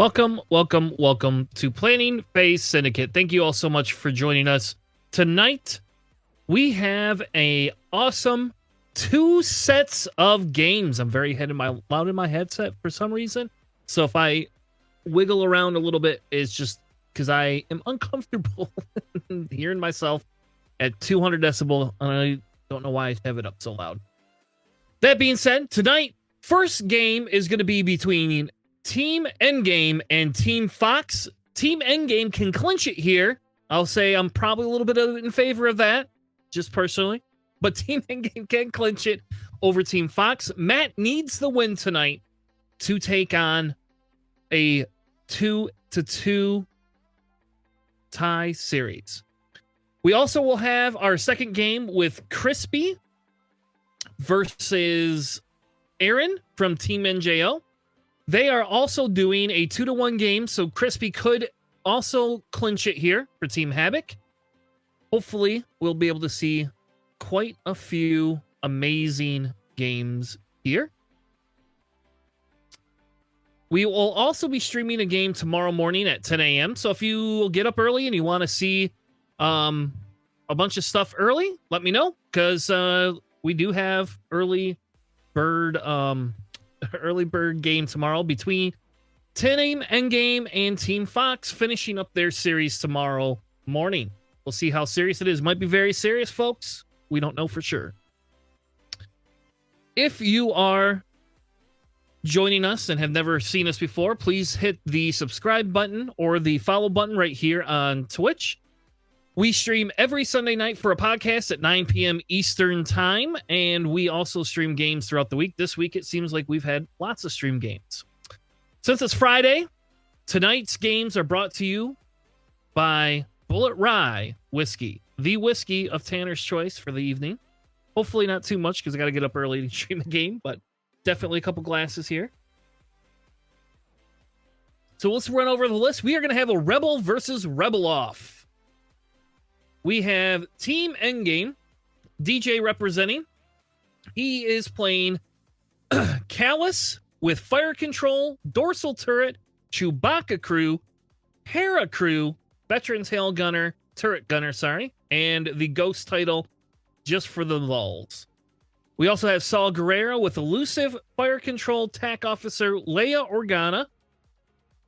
Welcome to Planning Phase Syndicate. Thank you all so much for joining us. Tonight, we have a awesome 2 sets of games. I'm very loud in my headset for some reason. So if I wiggle around a little bit, it's just because I am uncomfortable hearing myself at 200 decibel, and I don't know why I have it up so loud. That being said, tonight, first game is going to be between Team Endgame and Team Fox. Team Endgame can clinch it here. I'll say I'm probably a little bit in favor of that, just personally. But Team Endgame can clinch it over Team Fox. Matt needs the win tonight to take on a 2-2 tie series. We also will have our second game with Crispy versus Aaron from Team NJO. They are also doing a 2-1 game, so Crispy could also clinch it here for Team Havoc. Hopefully, we'll be able to see quite a few amazing games here. We will also be streaming a game tomorrow morning at 10 a.m. So if you get up early and you want to see a bunch of stuff early, let me know, because we do have early bird game tomorrow between Team Endgame and Team Fox, finishing up their series tomorrow morning. We'll see how serious it is. Might be very serious, folks. We don't know for sure. If you are joining us and have never seen us before, please hit the subscribe button or the follow button right here on Twitch. We stream every Sunday night for a podcast at 9 p.m. Eastern time, and we also stream games throughout the week. This week, it seems like we've had lots of stream games. Since it's Friday, tonight's games are brought to you by Bullet Rye Whiskey, the whiskey of Tanner's choice for the evening. Hopefully not too much, because I got to get up early to stream the game, but definitely a couple glasses here. So let's run over the list. We are going to have a Rebel versus Rebel off. We have Team Endgame, DJ representing. He is playing Callus with Fire Control, Dorsal Turret, Chewbacca Crew, Hera Crew, Veteran Tail Gunner, Turret Gunner, and the Ghost title just for the lulz. We also have Saul Guerrero with Elusive, Fire Control, TAC Officer, Leia Organa,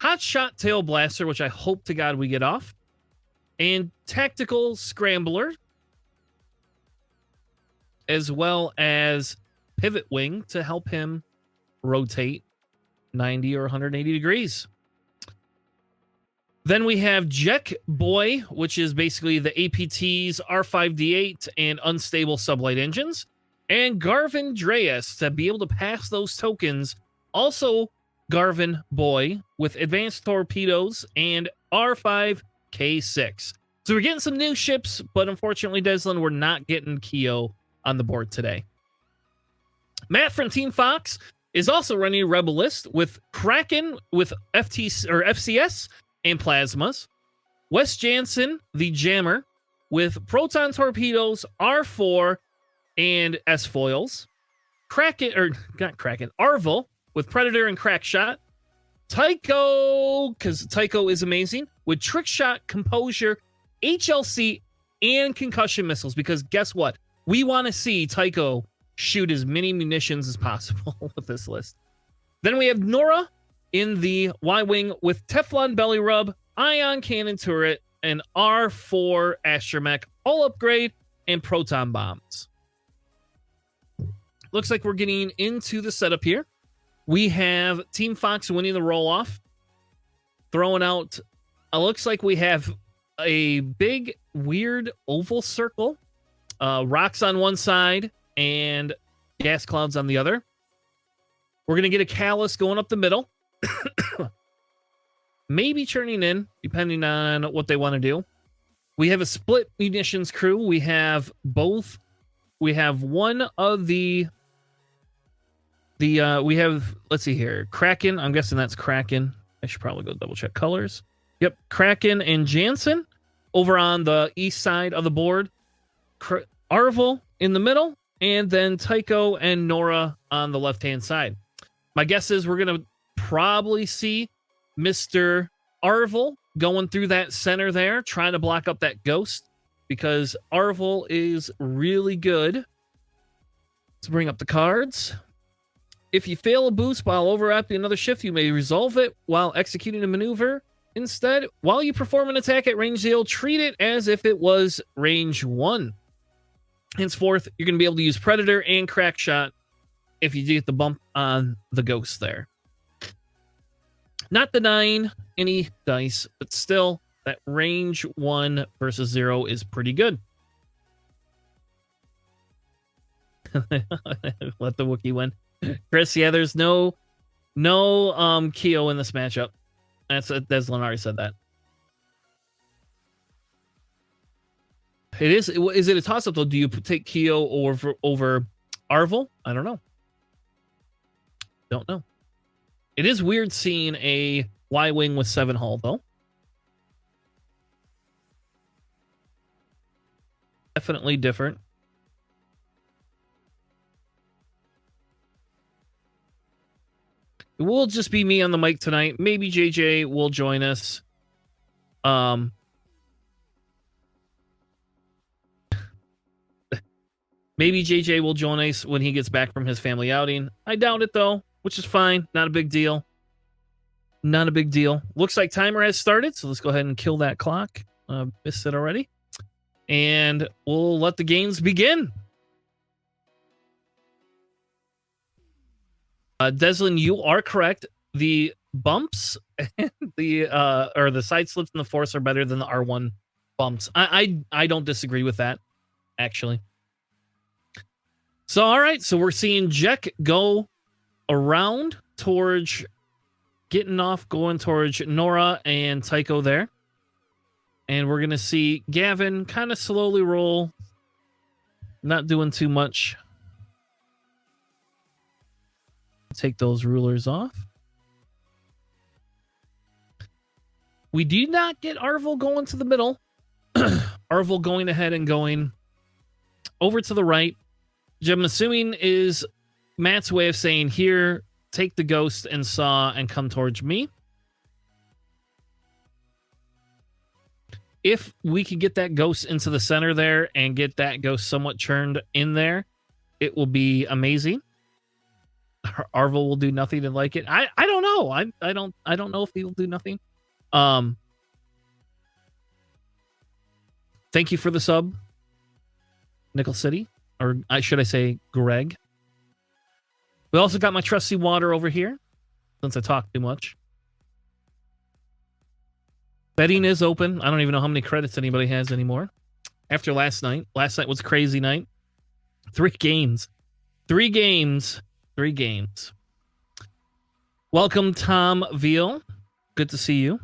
Hotshot Tail Blaster, which I hope to God we get off, and Tactical Scrambler, as well as Pivot Wing to help him rotate 90 or 180 degrees. Then we have Jack Boy, which is basically the APT's R5D8 and unstable sublight engines, and Garvin Dreas to be able to pass those tokens. Also, Garvin Boy with advanced torpedoes and R5K6. So we're getting some new ships, but unfortunately, Deslin, we're not getting Keo on the board today. Matt from Team Fox is also running a Rebel list with Kraken with FCS and Plasmas. Wes Jansen, the Jammer, with Proton Torpedoes, R4, and S-Foils. Arvel with Predator and Crackshot. Tycho, because Tycho is amazing, with Trick Shot, Composure, HLC, and Concussion Missiles, because guess what? We want to see Tycho shoot as many munitions as possible with this list. Then we have Nora in the Y-Wing with Teflon Belly Rub, Ion Cannon Turret, and R4 Astromech, all upgrade, and Proton Bombs. Looks like we're getting into the setup here. We have Team Fox winning the roll-off, throwing out, looks like we have a big, weird oval circle, rocks on one side, and gas clouds on the other. We're going to get a Callus going up the middle. Maybe turning in, depending on what they want to do. We have a split munitions crew. We have both. We have one of we have, let's see here, Kraken. I'm guessing that's Kraken. I should probably go double check colors. Yep, Kraken and Jansen over on the east side of the board. Arvel in the middle, and then Tycho and Nora on the left-hand side. My guess is we're going to probably see Mr. Arvel going through that center there, trying to block up that ghost, because Arvel is really good. Let's bring up the cards. If you fail a boost while overlapping another shift, you may resolve it while executing a maneuver. Instead, while you perform an attack at range 0, treat it as if it was range 1. Henceforth, you're going to be able to use Predator and Crack Shot if you get the bump on the ghost there. Not denying any dice, but still, that range 1 versus 0 is pretty good. Let the Wookiee win. Chris, yeah, there's no Keo in this matchup. That's Deslan already said that. It is it a toss-up, though? Do you take Keo over Arvel? I don't know. Don't know. It is weird seeing a Y-Wing with 7 hull, though. Definitely different. It will just be me on the mic tonight. Maybe JJ will join us. Maybe JJ will join us when he gets back from his family outing. I doubt it, though, which is fine. Not a big deal. Not a big deal. Looks like timer has started, so let's go ahead and kill that clock. Missed it already. And we'll let the games begin. Deslin, you are correct. The bumps and the side slips and the force are better than the R1 bumps. I don't disagree with that, actually. So, all right. So we're seeing Jack go around towards getting off, going towards Nora and Tycho there. And we're going to see Gavin kind of slowly roll, not doing too much. Take those rulers off. We did not get Arvel going to the middle. Arvel going ahead and going over to the right, which I'm assuming is Matt's way of saying, here, take the ghost and saw and come towards me. If we could get that ghost into the center there and get that ghost somewhat churned in there, it will be amazing. Arvel will do nothing and like it. I don't know. I don't know if he will do nothing. Thank you for the sub, Nickel City, or should I say Greg. We also got my trusty water over here, since I talk too much. Betting is open. I don't even know how many credits anybody has anymore. After last night. Last night was a crazy night. 3 games. 3 games. 3 games. Welcome, Tom Veal. Good to see you.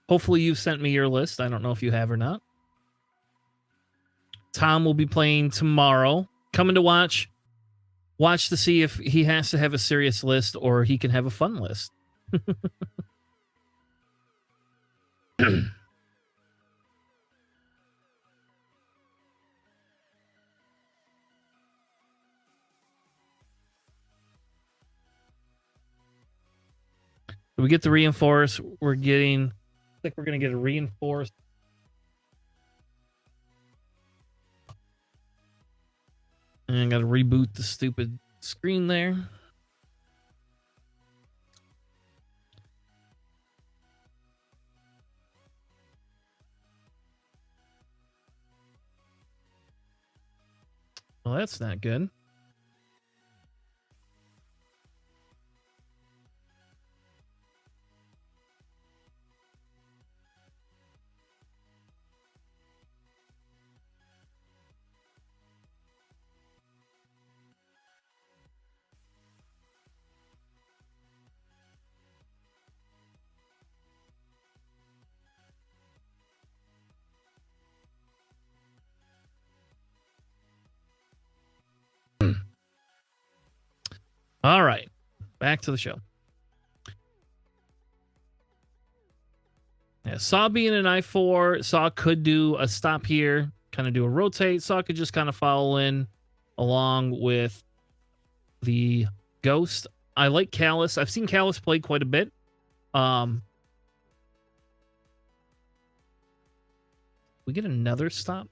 Hopefully you've sent me your list. I don't know if you have or not. Tom will be playing tomorrow. Coming to watch. Watch to see if he has to have a serious list or he can have a fun list. We get the reinforce. We're getting, I think we're going to get a reinforce. And I got to reboot the stupid screen there. Well, that's not good. All right, back to the show. Yeah, Saw being an I4, Saw could do a stop here, kind of do a rotate. Saw could just kind of follow in along with the Ghost. I like Callus. I've seen Callus play quite a bit. We get another stop.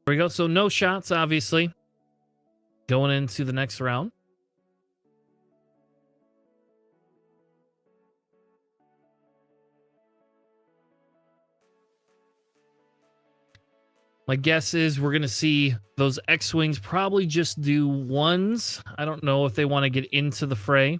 There we go. So no shots, obviously, going into the next round. My guess is we're going to see those X-Wings probably just do ones. I don't know if they want to get into the fray.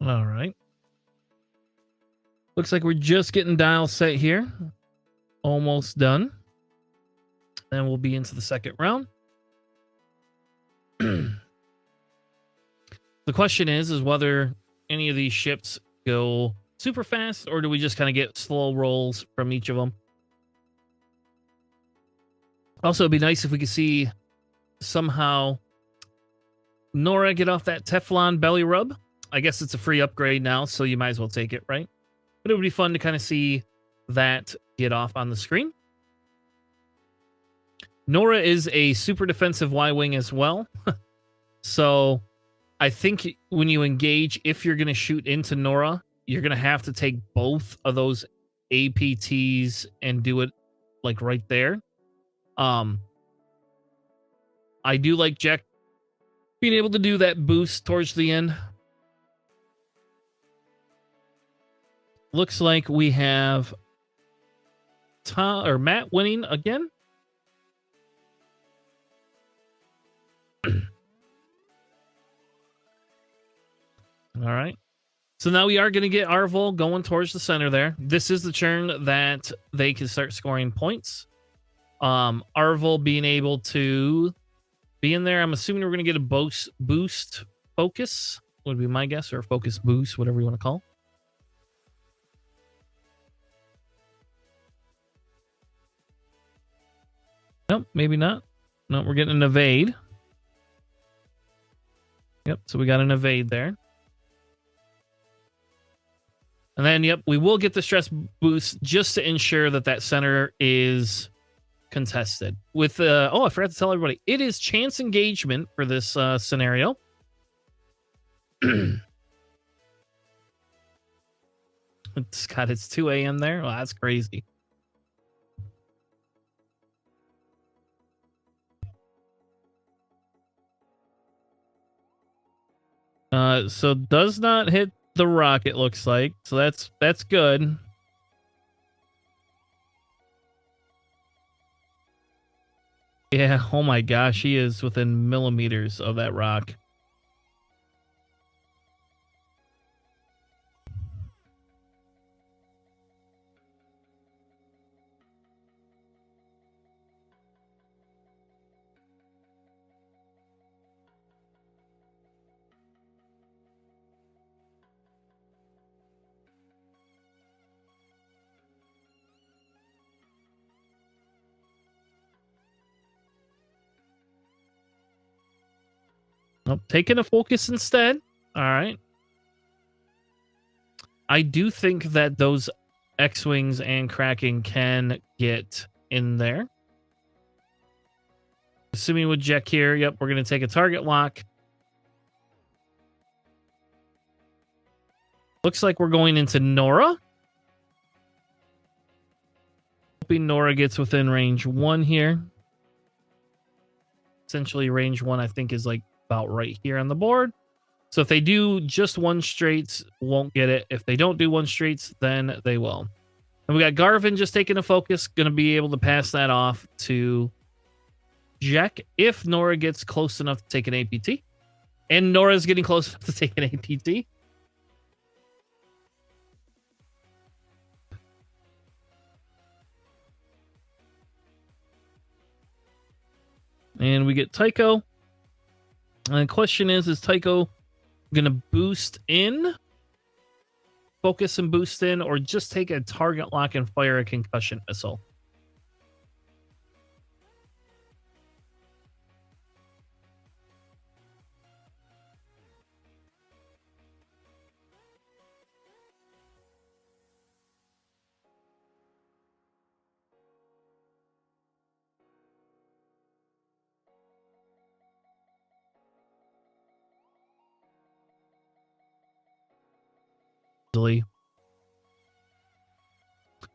All right. Looks like we're just getting dial set here. Almost done. And we'll be into the second round. The question is whether any of these ships go super fast, or do we just kind of get slow rolls from each of them? Also, it'd be nice if we could see somehow Nora get off that Teflon belly rub. I guess it's a free upgrade now, so you might as well take it, right? But it would be fun to kind of see that get off on the screen. Nora is a super defensive Y-Wing as well. So I think when you engage, if you're going to shoot into Nora, you're going to have to take both of those APTs and do it like right there. I do like Jack being able to do that boost towards the end. Looks like we have Matt winning again. All right. So now we are going to get Arvol going towards the center there. This is the turn that they can start scoring points. Arvol being able to be in there. I'm assuming we're going to get a boost focus, would be my guess, or focus boost, whatever you want to call. Nope, maybe not. No, we're getting an evade. Yep, so we got an evade there. And then, yep, we will get the stress boost just to ensure that that center is contested. With, I forgot to tell everybody, it is chance engagement for this scenario. It's 2 a.m. there. Well, that's crazy. So does not hit the rock, it looks like. So that's good. Yeah, oh my gosh, he is within millimeters of that rock. Nope, taking a focus instead. All right. I do think that those X-Wings and Kraken can get in there. Assuming with Jack here, yep, we're going to take a target lock. Looks like we're going into Nora. Hoping Nora gets within range 1 here. Essentially, range 1, I think, is like about right here on the board. So if they do just 1 straights, won't get it. If they don't do 1 straights, then they will. And we got Garvin just taking a focus, going to be able to pass that off to Jack if Nora gets close enough to take an APT. And Nora's getting close enough to take an APT. And we get Tycho. And the question is Tycho going to boost in, focus and boost in, or just take a target lock and fire a concussion missile?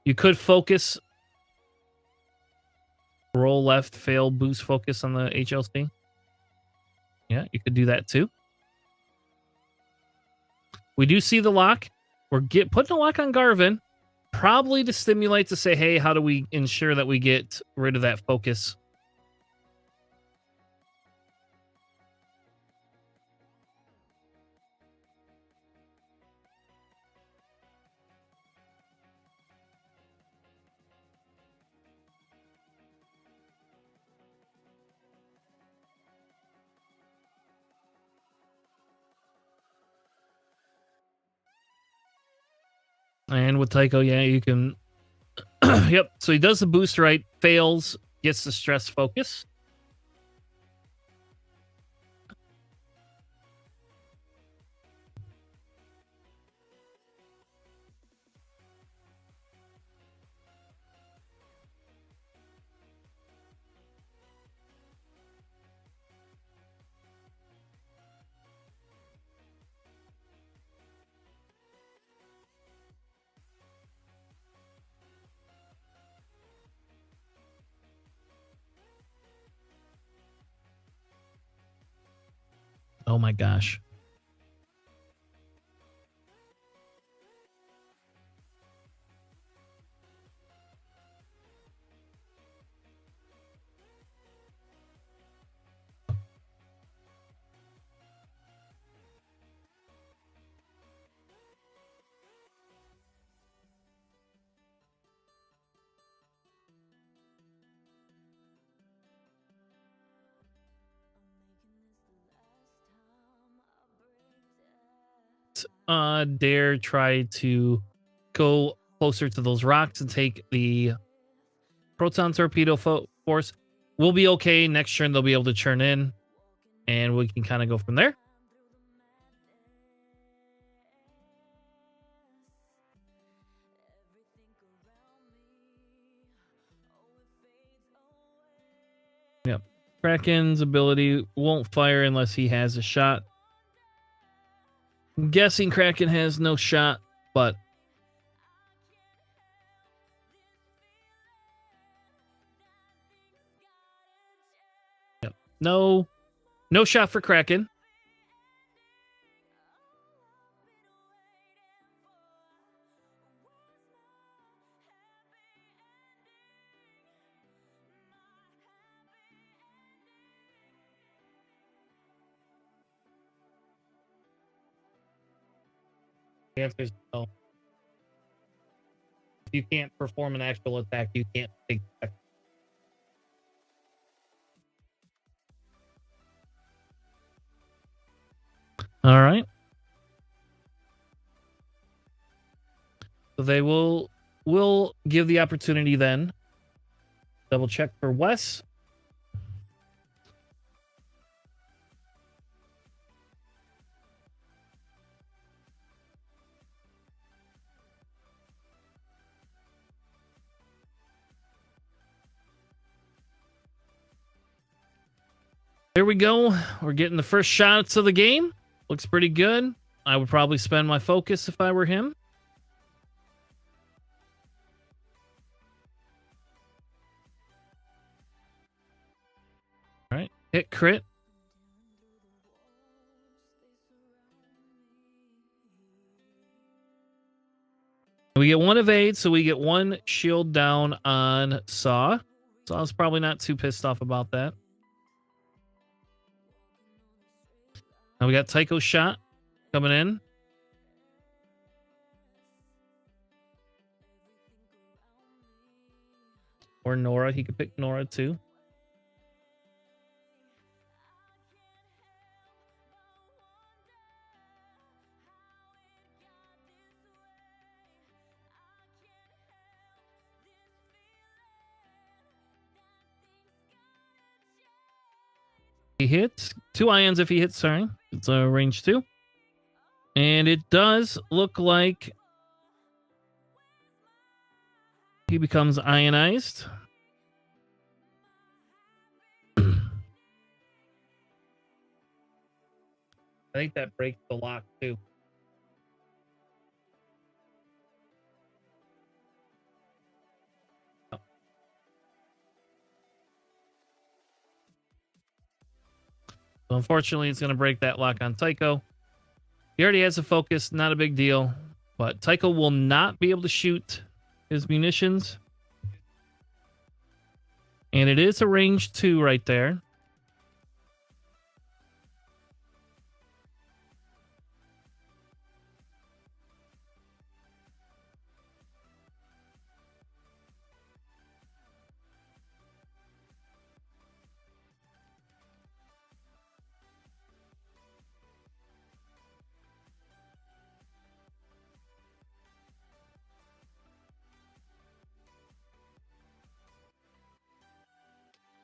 You could focus, roll left, fail, boost focus on the HLC. Yeah, you could do that too. We do see the lock. We're putting a lock on Garvin, probably to stimulate to say, hey, how do we ensure that we get rid of that focus? And with Tycho, yeah, you can... Yep, so he does the boost right, fails, gets the stress focus. Oh my gosh. Dare try to go closer to those rocks and take the proton torpedo force. We'll be okay. Next turn, they'll be able to churn in, and we can kind of go from there. Yep. Kraken's ability won't fire unless he has a shot. I'm guessing Kraken has no shot, but yep. No shot for Kraken. The answer is no. If you can't perform an actual attack, you can't take attack. All right. So they will give the opportunity then. Double check for Wes. There we go. We're getting the first shots of the game. Looks pretty good. I would probably spend my focus if I were him. Hit crit. We get 1 evade, so we get 1 shield down on Saw. Saw's probably not too pissed off about that. Now we got Tycho's shot coming in. Or Nora. He could pick Nora too. He hits 2 ions if he hits, sorry. It's a range 2. And it does look like he becomes ionized. I think that breaks the lock too. So unfortunately, it's going to break that lock on Tycho. He already has a focus, not a big deal. But Tycho will not be able to shoot his munitions. And it is a range 2 right there.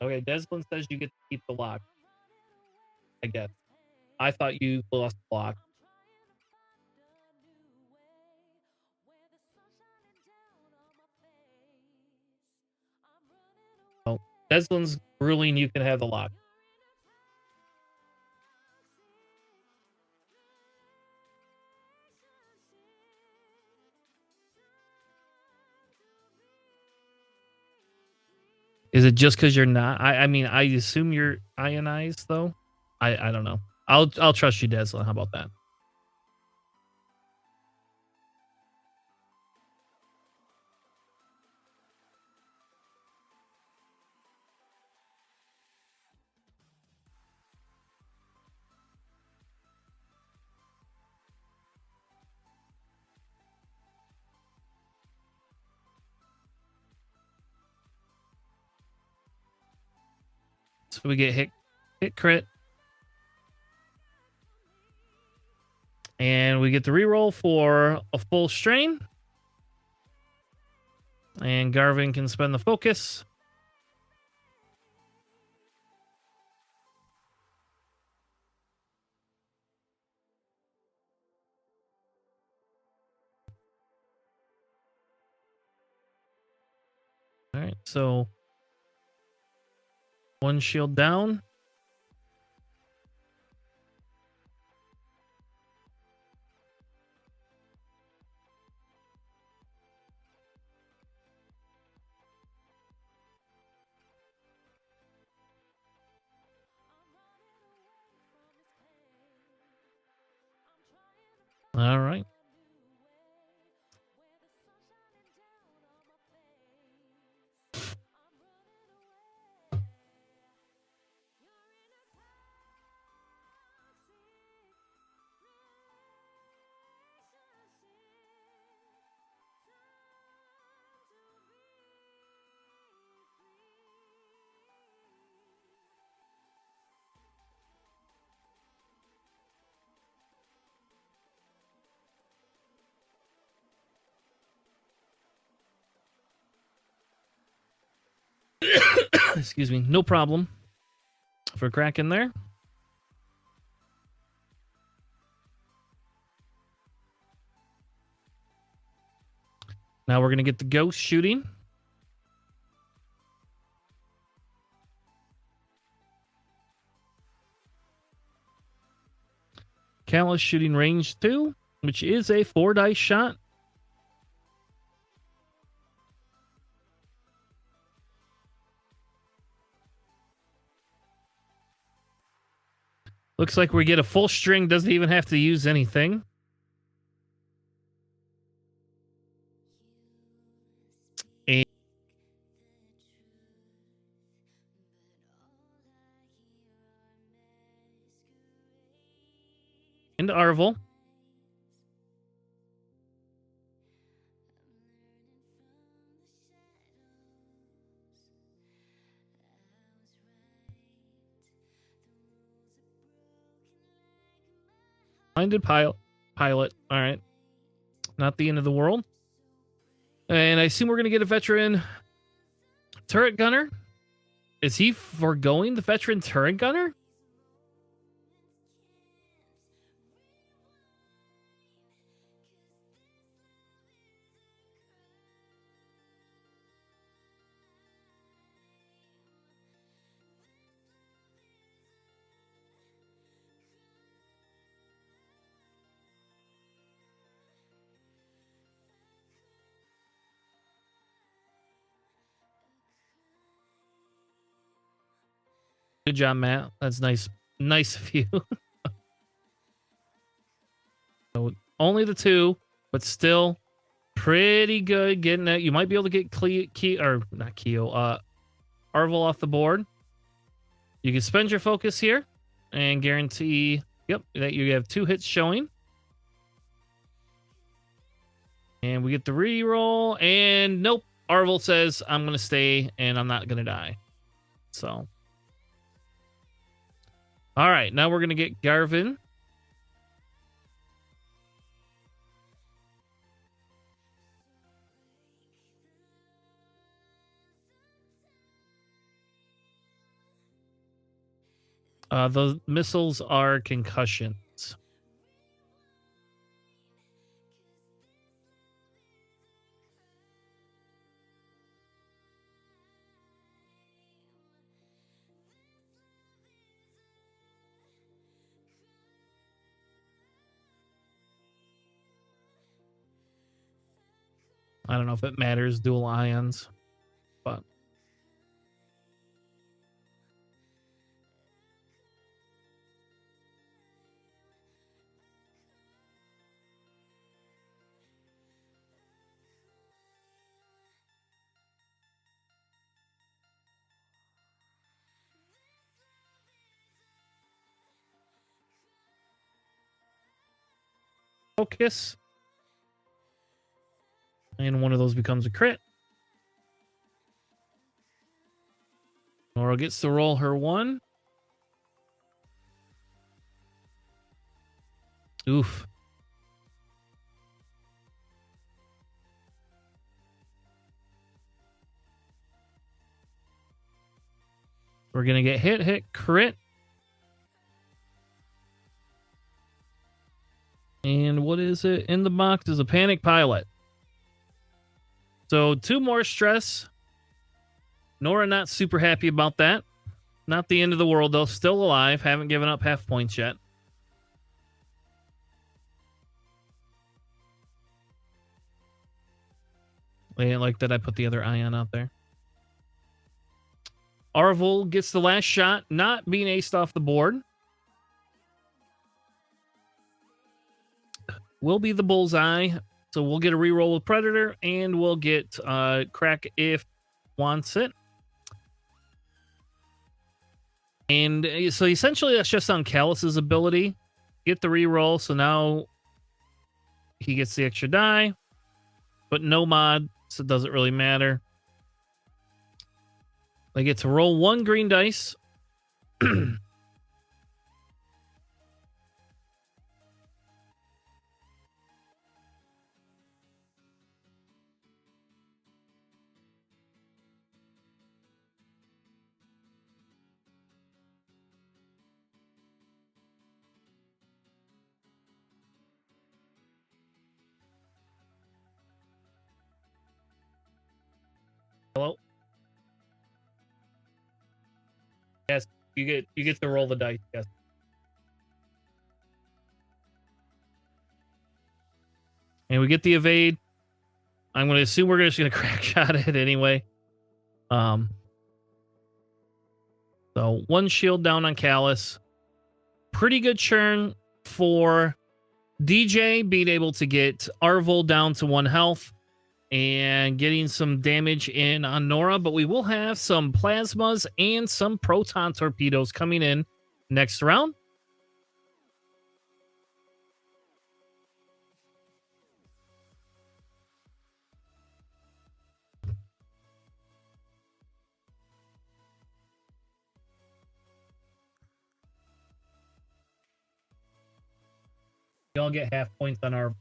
Okay, Deslin says you get to keep the lock. I guess. I thought you lost the lock. Oh, Deslin's ruling you can have the lock. Is it just because you're not? I mean, I assume you're ionized though. I don't know. I'll trust you, Deslin. How about that? So we get hit crit. And we get the reroll for a full strain. And Garvin can spend the focus. All right, so 1 shield down. All right. Excuse me. No problem for cracking there. Now we're going to get the ghost shooting. Callus shooting range 2, which is a 4 dice shot. Looks like we get a full string, doesn't even have to use anything. And Arvel. Blinded pilot. All right. Not the end of the world. And I assume we're going to get a veteran turret gunner. Is he foregoing the veteran turret gunner? Good job, Matt. That's nice. Nice of you. So only the two, but still pretty good getting it. You might be able to get Arvel off the board. You can spend your focus here and guarantee, that you have 2 hits showing. And we get the reroll, and nope. Arvel says, I'm going to stay, and I'm not going to die. So. All right, now we're going to get Garvin. Those missiles are concussions. I don't know if it matters, dual ions, but focus. And one of those becomes a crit. Nora gets to roll her 1. Oof. We're going to get hit, crit. And what is it? In the box is a panic pilot. So 2 more stress. Nora not super happy about that. Not the end of the world, though. Still alive. Haven't given up half points yet. I didn't like that I put the other ion out there. Arvel gets the last shot, not being aced off the board. Will be the bullseye. So we'll get a reroll with Predator, and we'll get Crack if wants it. And so essentially that's just on Callus's ability. Get the reroll, so now he gets the extra die. But no mod, so it doesn't really matter. They get to roll 1 green dice. Hello? Yes, you get to roll the dice, yes. And we get the evade. I'm going to assume we're just going to crack shot it anyway. So 1 shield down on Callus. pretty good churn for DJ, being able to get Arvel down to 1 health and getting some damage in on Nora, but we will have some plasmas and some proton torpedoes coming in next round. Y'all get half points on our...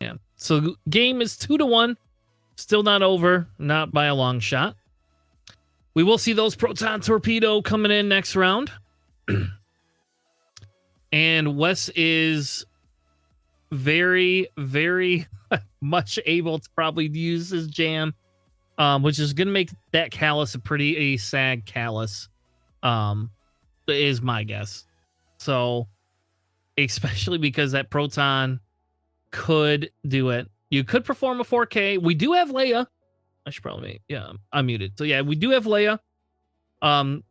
Yeah. So game is 2-1. Still not over. Not by a long shot. We will see those proton torpedo coming in next round. And Wes is very, very much able to probably use his jam, which is going to make that callus a sad callus, is my guess. So, especially because that proton could do it. You could perform a 4K. We do have Leia. I should probably, yeah, I'm muted. So yeah, we do have Leia.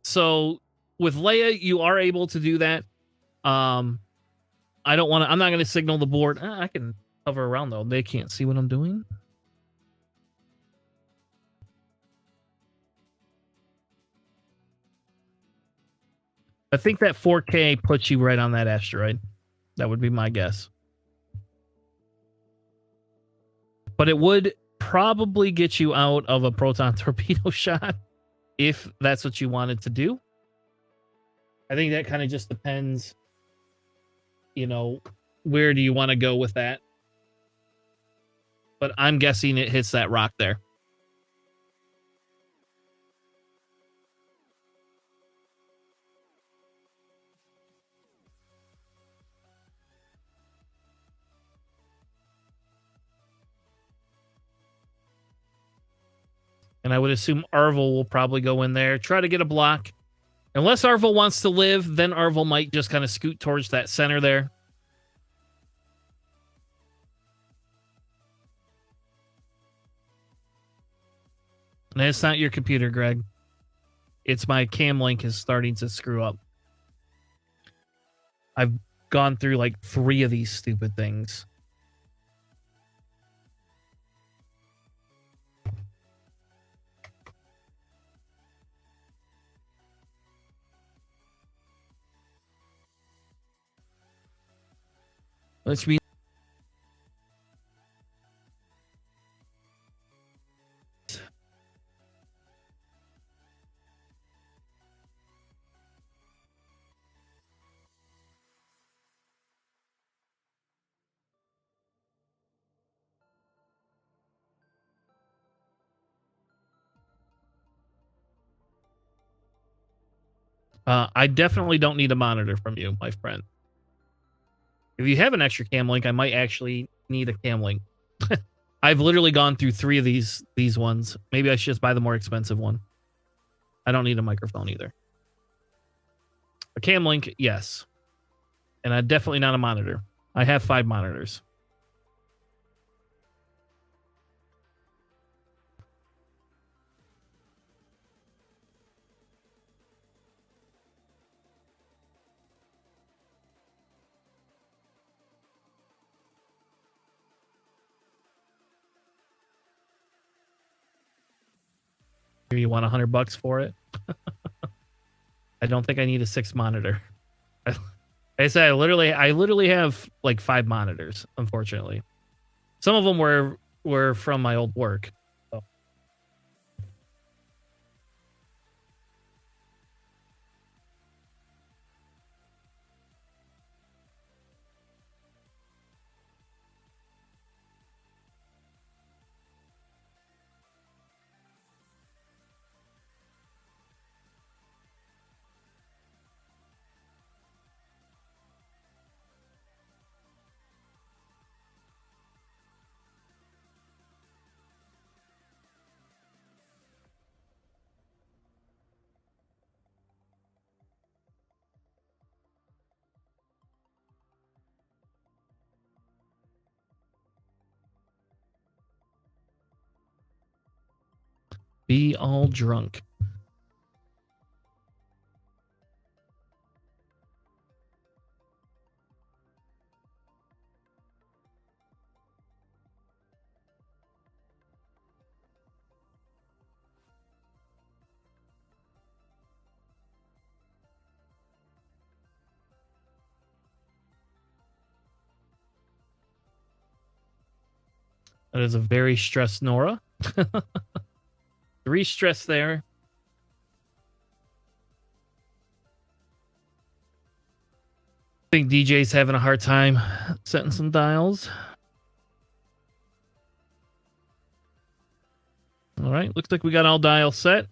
So with Leia, you are able to do that. I'm not going to signal the board. I can hover around though. They can't see what I'm doing. I think that 4K puts you right on that asteroid. That would be my guess. But it would probably get you out of a proton torpedo shot if that's what you wanted to do. I think that kind of just depends, you know, where do you want to go with that? But I'm guessing it hits that rock there. And I would assume Arvel will probably go in there, try to get a block. Unless Arvel wants to live, then Arvel might just kind of scoot towards that center there. And it's not your computer, Greg. It's my cam link is starting to screw up. I've gone through like 3 of these stupid things. Let's be... I definitely don't need a monitor from you, my friend. If you have an extra cam link, I might actually need a cam link. I've literally gone through 3 of these ones. Maybe I should just buy the more expensive one. I don't need a microphone either. A cam link, yes. And I'm definitely not a monitor. I have 5 monitors. You want $100 for it? I don't think I need a 6 monitor. I said I literally have like 5 monitors, unfortunately. Some of them were from my old work. So. Be all drunk. That is a very stressed Nora. 3 stress there. I think DJ's having a hard time setting some dials. All right, looks like we got all dials set.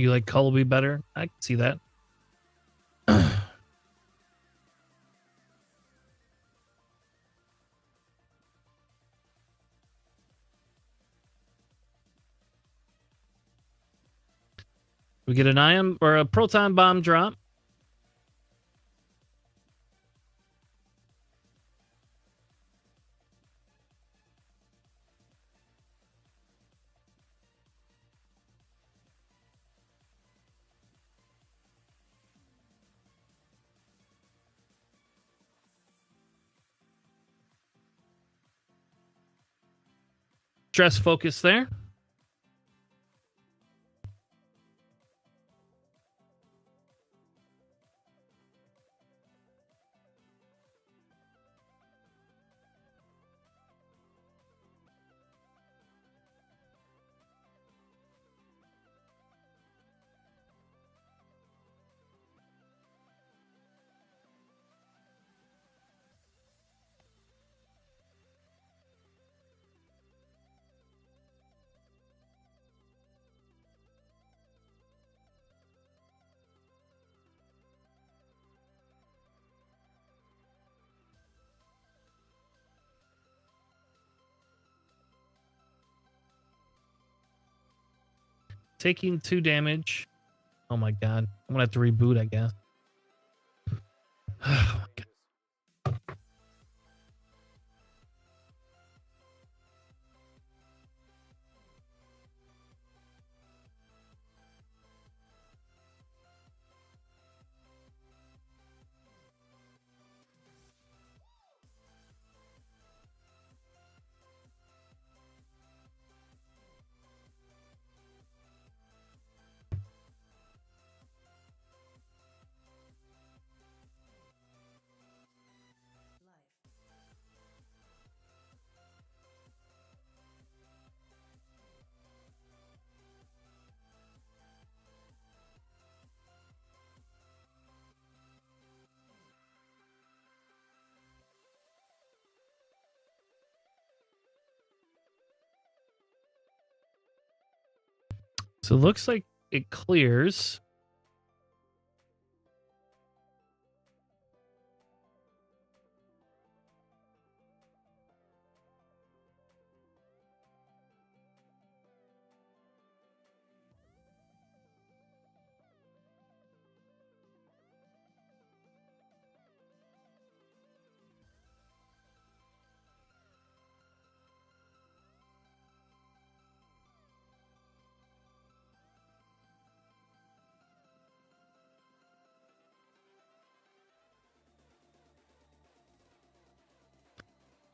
You like Cullby better? I can see that. We get an ion or a proton bomb drop. Stress focus there. Taking 2 damage. Oh my god. I'm gonna have to reboot, I guess. Oh my god. So it looks like it clears.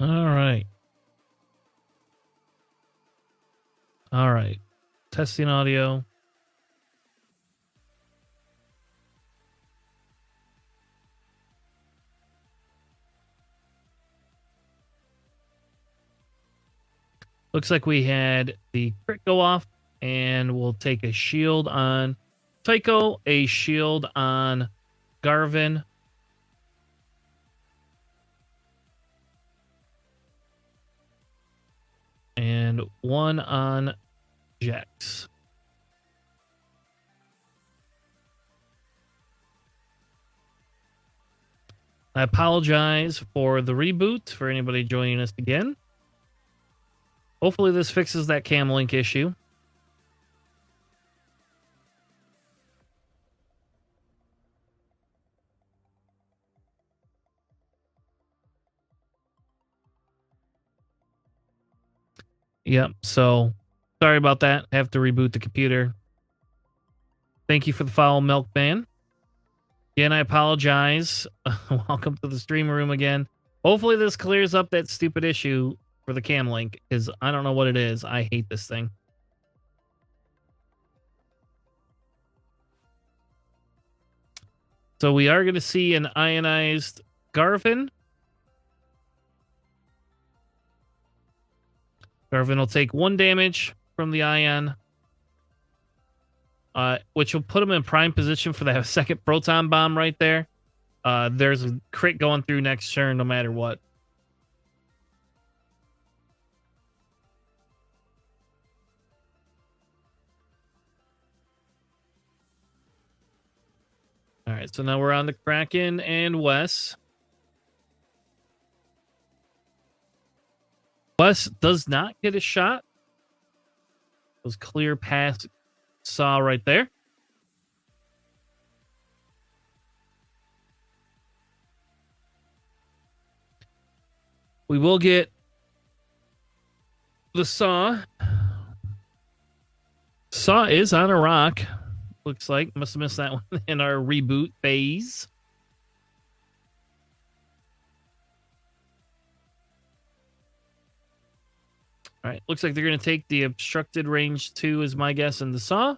All right. All right. Testing audio. Looks like we had the crit go off, and we'll take a shield on Tycho, a shield on Garvin. And 1 on Jax. I apologize for the reboot for anybody joining us again. Hopefully this fixes that cam link issue. Yep, so sorry about that. Have to reboot the computer. Thank you for the follow, Milkman. Again, I apologize. Welcome to the stream room again. Hopefully this clears up that stupid issue for the cam link, because I don't know what it is. I hate this thing. So we are going to see an ionized Garvin. Garvin will take 1 damage from the ion, which will put him in prime position for that second proton bomb right there. There's a crit going through next turn no matter what. All right, so now we're on the Kraken and Wes. Wes does not get a shot. It was clear past Saw right there. We will get the Saw. Saw is on a rock. Looks like. Must have missed that one in our reboot phase. All right. Looks like they're going to take the obstructed range 2 is my guess in the Saw.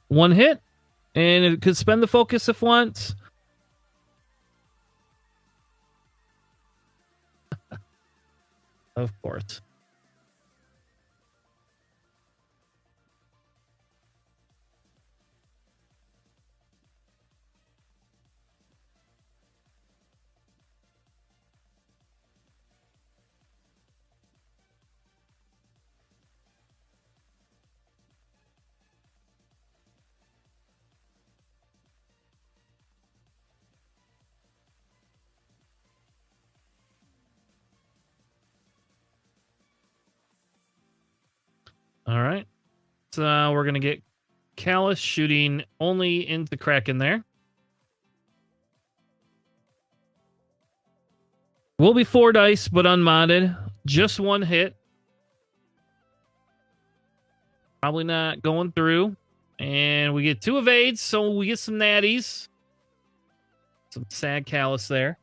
One hit. And it could spend the focus if once. Of course. All right. So we're going to get Callus shooting only into Kraken there. Will be 4 dice, but unmodded. Just 1 hit. Probably not going through. And we get 2 evades, so we get some natties. Some sad Callus there.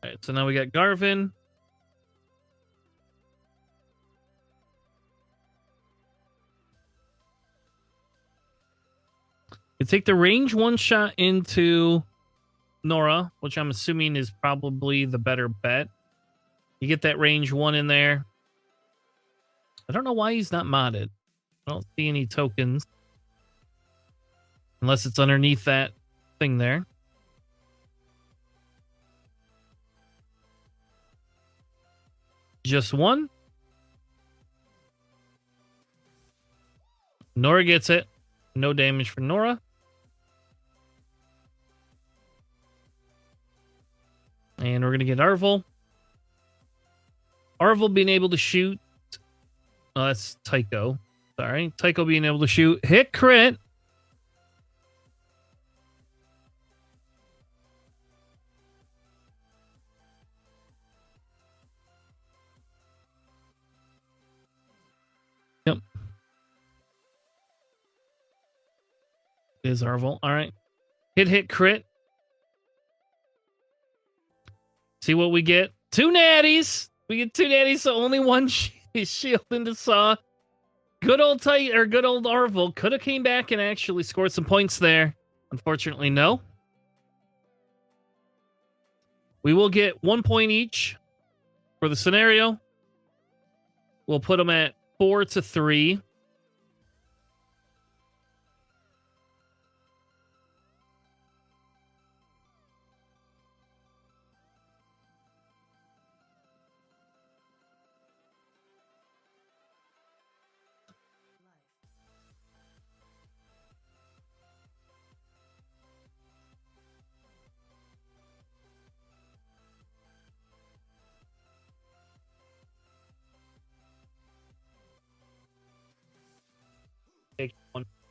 All right, so now we got Garvin. You take the range 1 shot into Nora, which I'm assuming is probably the better bet. You get that range 1 in there. I don't know why he's not modded. I don't see any tokens. Unless it's underneath that thing there. Just 1. Nora gets it. No damage for Nora. And we're going to get Arvel. Arvel being able to shoot. Oh, that's Tycho. Sorry. Tycho being able to shoot. Hit crit. Yep. Is Arvel. All right. Hit crit. See what we get? 2 natties. We get 2 natties, so only 1 shield into Saw. Good old Arvel could have came back and actually scored some points there. Unfortunately, no. We will get 1 point each for the scenario. We'll put them at 4-3.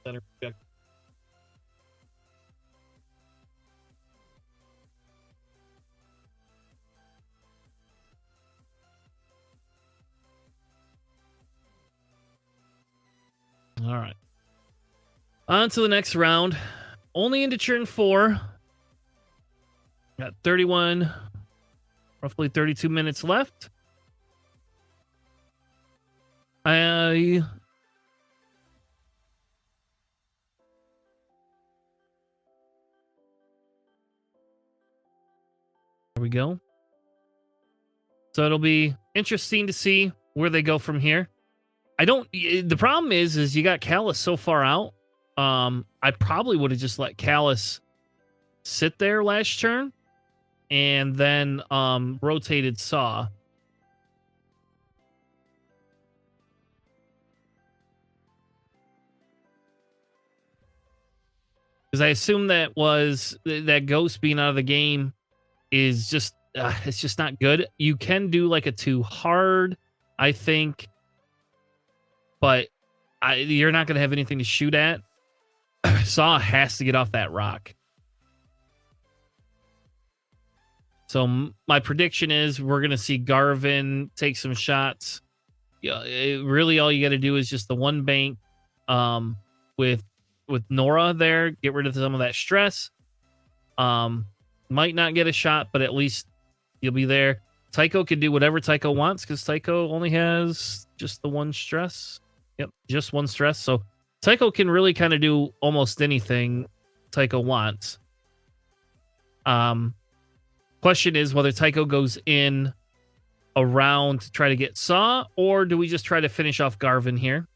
Center project. All right. On to the next round. Only into turn 4. Got 31, roughly 32 minutes left. There we go. So it'll be interesting to see where they go from here. The problem is you got Callus so far out. I probably would have just let Callus sit there last turn and then rotated Saw. Because I assume that Ghost being out of the game is just it's just not good. You can do like a 2 hard, I think, but you're not going to have anything to shoot at. Saw has to get off that rock. So my prediction is we're going to see Garvin take some shots. Yeah, really all you got to do is just the one bank with Nora there, get rid of some of that stress. Might not get a shot, but at least you'll be there. Tycho can do whatever Tycho wants because Tycho only has just the one stress. Yep, just one stress. So Tycho can really kind of do almost anything Tycho wants. Question is whether Tycho goes in around to try to get Saw, or do we just try to finish off Garvin here?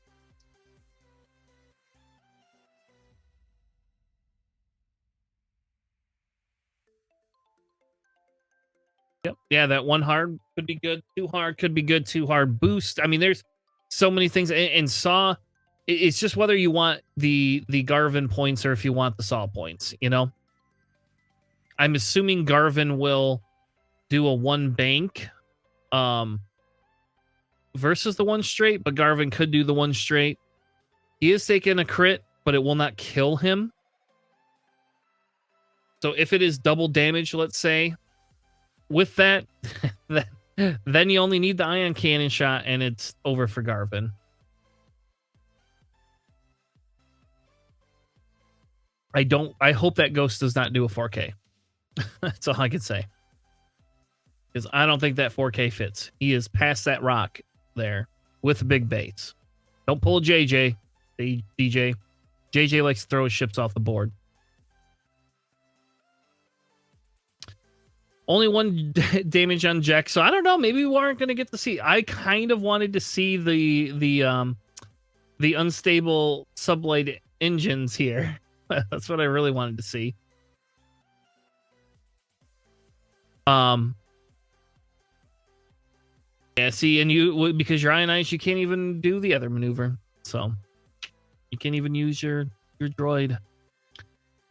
Yep. Yeah, that 1 hard could be good. 2 hard could be good. 2 hard boost. I mean, there's so many things. And Saw, it's just whether you want the Garvin points or if you want the Saw points, you know? I'm assuming Garvin will do a 1 bank versus the 1 straight, but Garvin could do the 1 straight. He is taking a crit, but it will not kill him. So if it is double damage, let's say, with that, then you only need the ion cannon shot and it's over for Garvin. I hope that Ghost does not do a 4K. That's all I can say. Because I don't think that 4K fits. He is past that rock there with a big base. Don't pull a JJ, DJ. JJ likes to throw his ships off the board. Only 1 damage on Jack, so I don't know. Maybe we aren't going to get to see. I kind of wanted to see the unstable sublight engines here. That's what I really wanted to see. Yeah, see, and you, because you're ionized, you can't even do the other maneuver. So you can't even use your droid.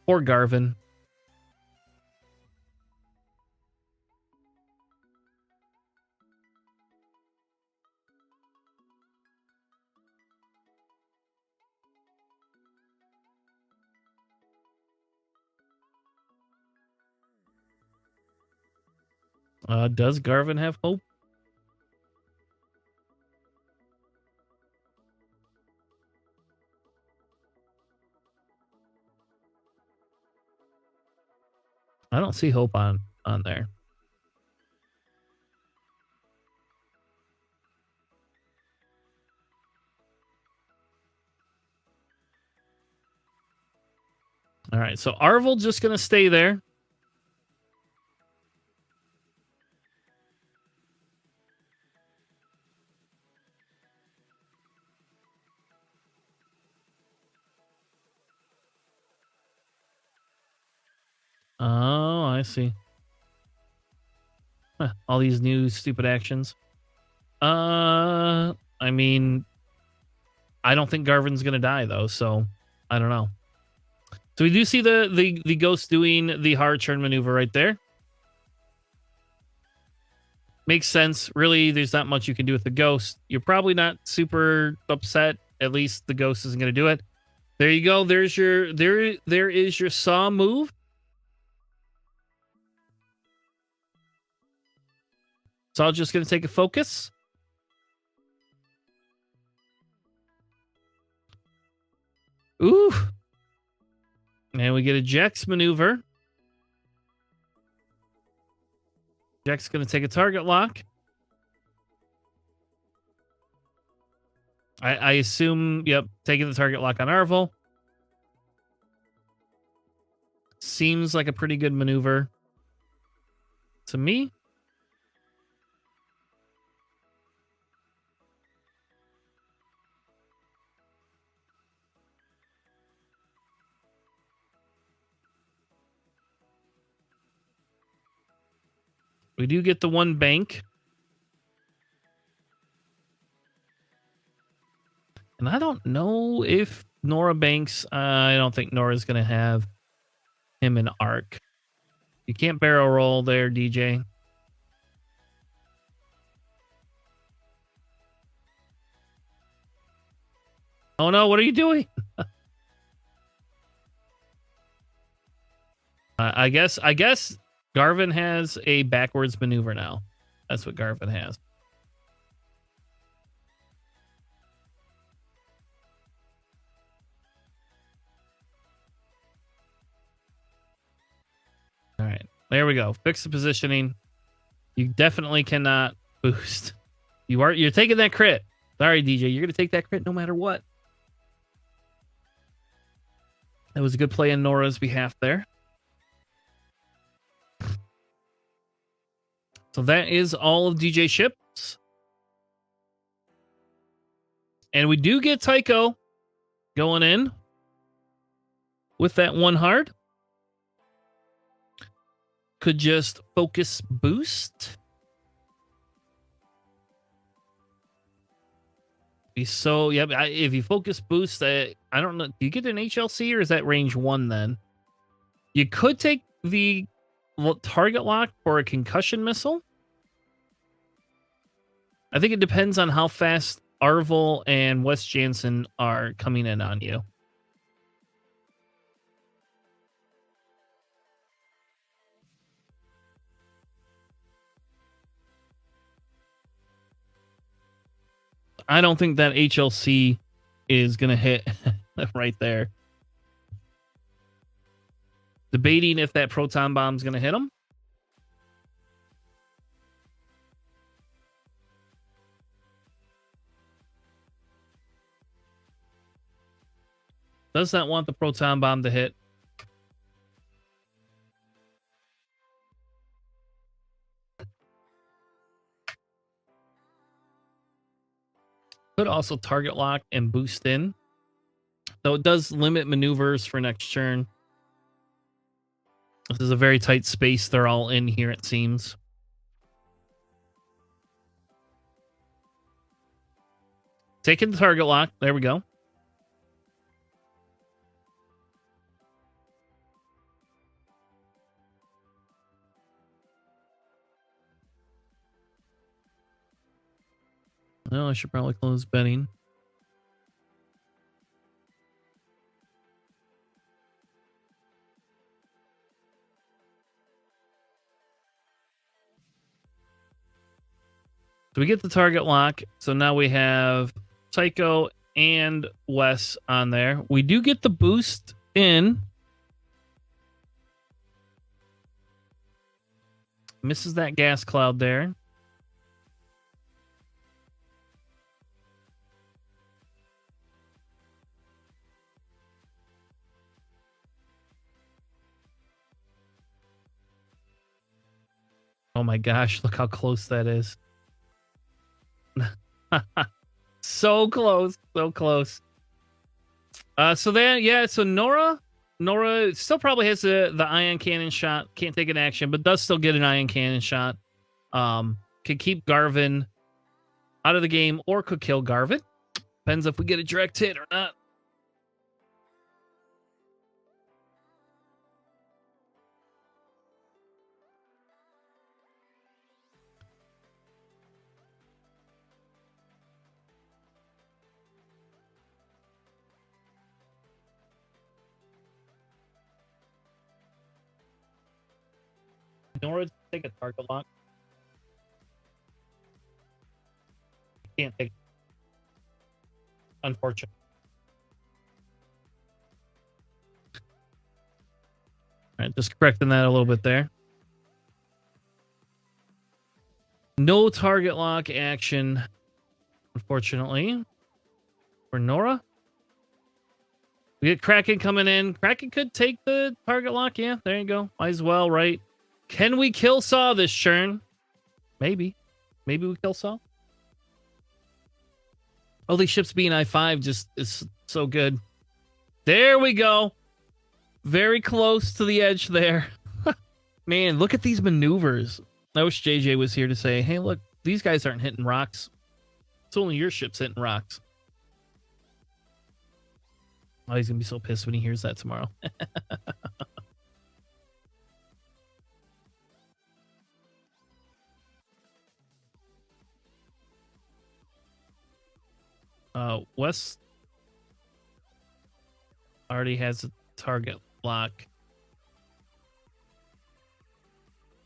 Or Garvin. Does Garvin have hope? I don't see hope on there. All right, so Arvel just going to stay there. Oh, I see. Huh, all these new stupid actions. I mean, I don't think Garvin's going to die, though, so I don't know. So we do see the Ghost doing the hard turn maneuver right there. Makes sense. Really, there's not much you can do with the Ghost. You're probably not super upset. At least the Ghost isn't going to do it. There you go. There's your there is your saw move. Saw just gonna take a focus. Ooh. And we get a Jex maneuver. Jex gonna take a target lock. I assume, yep, taking the target lock on Arvel. Seems like a pretty good maneuver to me. We do get the one bank. And I don't know if Nora banks. I don't think Nora's going to have him in arc. You can't barrel roll there, DJ. Oh no, what are you doing? I guess Garvin has a backwards maneuver now. That's what Garvin has. All right, there we go. Fix the positioning. You definitely cannot boost. You're taking that crit. Sorry, DJ. You're gonna take that crit no matter what. That was a good play on Nora's behalf there. So that is all of DJ ships. And we do get Tycho going in with that one hard. Could just focus boost. So, yeah, if you focus boost, I don't know. Do you get an HLC or is that range 1 then? You could take the target lock for a concussion missile. I think it depends on how fast Arvel and Wes Jansen are coming in on you. I don't think that HLC is going to hit right there. Debating if that proton bomb's going to hit him. Does not want the proton bomb to hit. Could also target lock and boost in. So it does limit maneuvers for next turn. This is a very tight space they're all in here, it seems. Taking the target lock. There we go. Well, I should probably close betting. So we get the target lock. So now we have Psycho and Wes on there. We do get the boost in. Misses that gas cloud there. Oh my gosh, look how close that is. So close, so close. So then, yeah, so Nora still probably has the ion cannon shot. Can't take an action, but does still get an ion cannon shot. Could keep Garvin out of the game or could kill Garvin. Depends if we get a direct hit or not. Nora, take a target lock. Can't take it. Unfortunately. All right, just correcting that a little bit there. No target lock action, unfortunately, for Nora. We get Kraken coming in. Kraken could take the target lock. Yeah, there you go. Might as well, right? Can we kill Saw this turn? Maybe. Maybe we kill Saw. Oh, these ships being I-5 just is so good. There we go. Very close to the edge there. Man, look at these maneuvers. I wish JJ was here to say, hey, look, these guys aren't hitting rocks. It's only your ship's hitting rocks. Oh, he's going to be so pissed when he hears that tomorrow. West already has a target lock.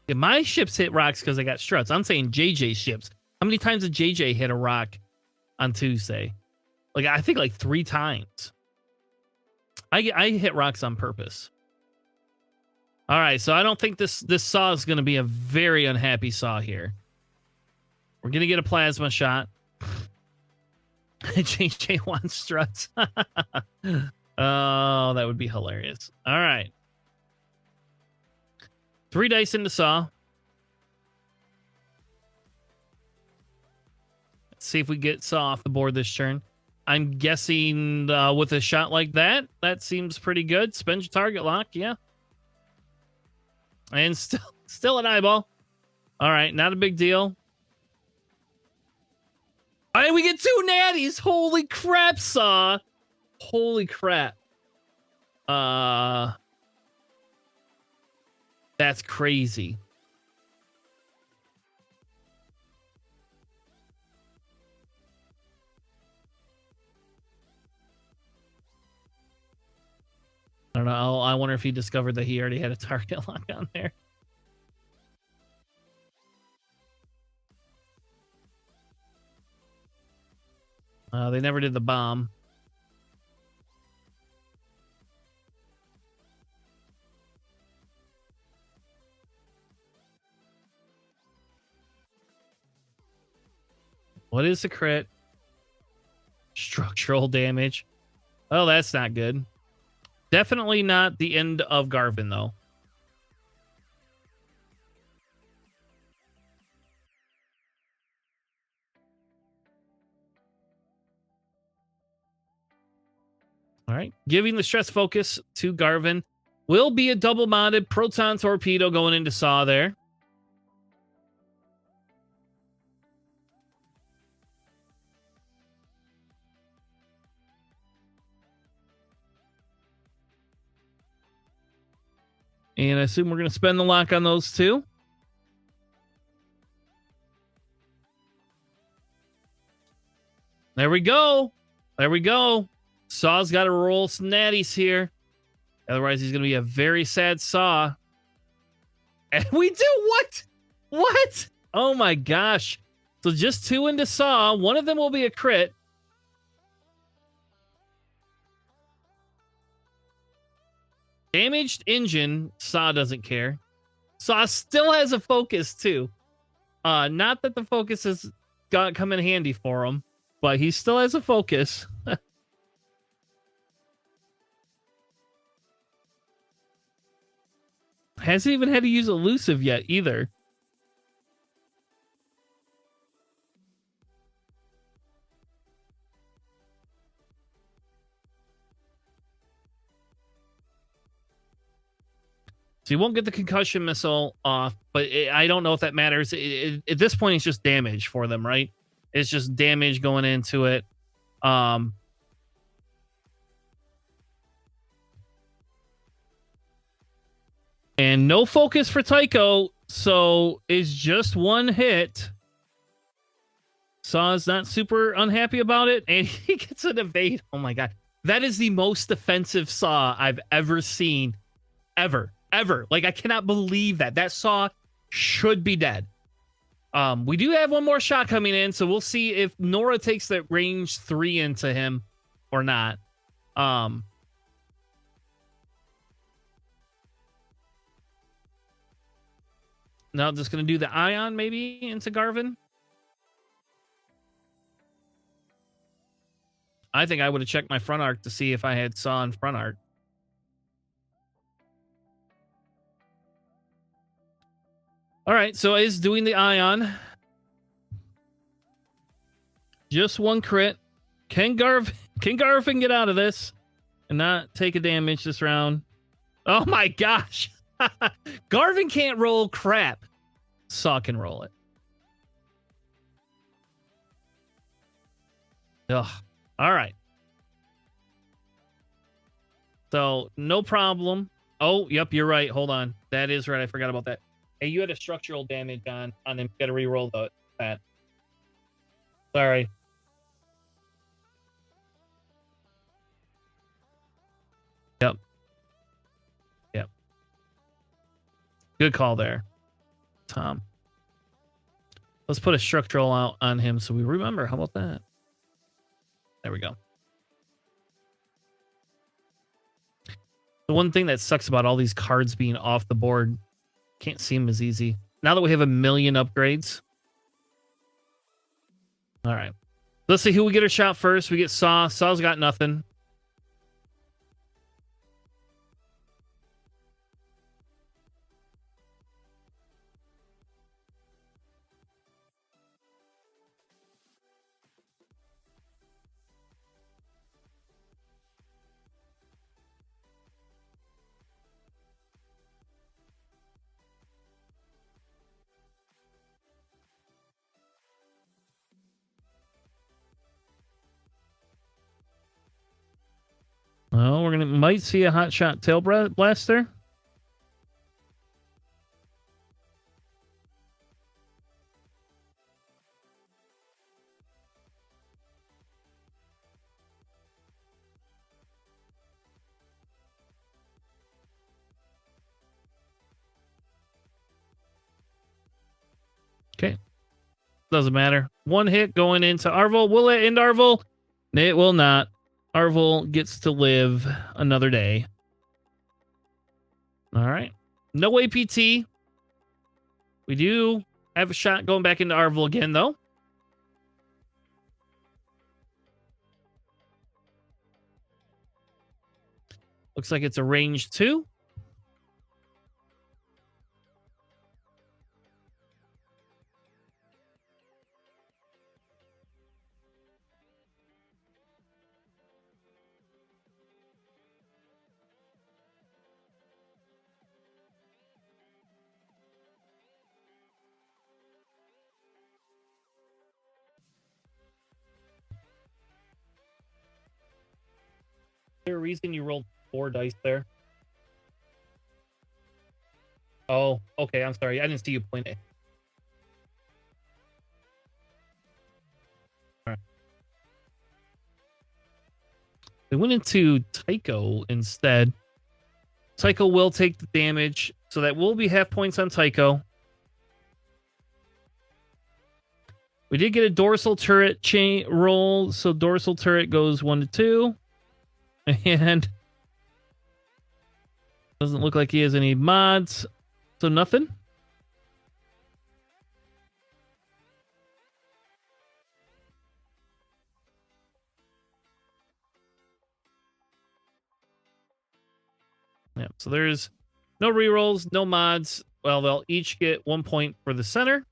Yeah, my ships hit rocks because I got struts. I'm saying JJ's ships. How many times did JJ hit a rock on Tuesday? Like, I think like 3 times. I hit rocks on purpose. All right, so I don't think this Saw is going to be a very unhappy Saw here. We're going to get a plasma shot. JJ wants struts. Oh, that would be hilarious. All right. 3 dice into Saw. Let's see if we get Saw off the board this turn. I'm guessing with a shot like that, that seems pretty good. Spend your target lock, yeah. And still an eyeball. All right, not a big deal. All right, we get 2 natties. Holy crap, Saw. Holy crap. That's crazy. I don't know. I wonder if he discovered that he already had a target lock on there. They never did the bomb. What is the crit? Structural damage. Oh, that's not good. Definitely not the end of Garvin, though. All right. Giving the stress focus to Garvin. Will be a double-modded proton torpedo going into Saw there. And I assume we're going to spend the lock on those 2. There we go. There we go. Saw's got to roll some natties here. Otherwise, he's going to be a very sad Saw. And we do what? What? Oh my gosh. So just 2 into Saw. One of them will be a crit. Damaged engine. Saw doesn't care. Saw still has a focus too. Not that the focus has come in handy for him, but he still has a focus. Hasn't even had to use elusive yet either. So you won't get the concussion missile off, but I don't know if that matters. At this point, it's just damage for them, right? It's just damage going into it. And no focus for Tycho, so it's just 1 hit. Saw's not super unhappy about it, and he gets an evade. Oh my god. That is the most defensive Saw I've ever seen. Ever. Like, I cannot believe that. That Saw should be dead. We do have one more shot coming in, so we'll see if Nora takes that range 3 into him or not. Now I'm just going to do the Ion maybe into Garvin. I think I would have checked my front arc to see if I had saw in front arc. All right, so is doing the Ion. Just one crit. Can Garvin get out of this and not take a damage this round? Oh my gosh. Garvin can't roll crap. Saw can roll it. Ugh. All right. So, no problem. Oh, yep, you're right. Hold on. That is right. I forgot about that. Hey, you had a structural damage on him. You got to re-roll that. Sorry. Yep. Yep. Good call there, Tom. Let's put a structural out on him so we remember. How about that? There we go. The one thing that sucks about all these cards being off the board, can't see them as easy. Now that we have 1 million upgrades. All right. Let's see who we get a shot first. We get Saw. Saw's got nothing. Well, we're gonna might see a hot shot tail blaster. Okay. Doesn't matter. One hit going into Arvel. Will it end Arvel? It will not. Arvel gets to live another day. All right. No APT. We do have a shot going back into Arvel again, though. Looks like it's a range 2. Is there a reason you rolled 4 dice there? Oh, okay. I'm sorry. I didn't see you point it. All right. They went into Tycho instead. Tycho will take the damage, so that will be half points on Tycho. We did get a dorsal turret chain roll, so dorsal turret goes 1 to 2. And doesn't look like he has any mods, so nothing. Yeah, so there's no rerolls, no mods. Well, they'll each get 1 point for the center.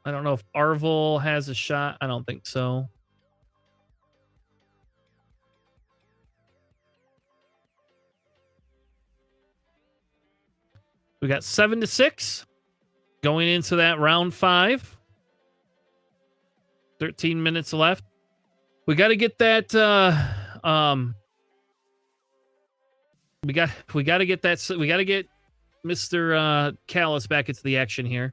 I don't know if Arvel has a shot. I don't think so. We got 7 to 6 going into that round 5. 13 minutes left. We got to get that. We got to get that. We got to get Mr. Callus back into the action here.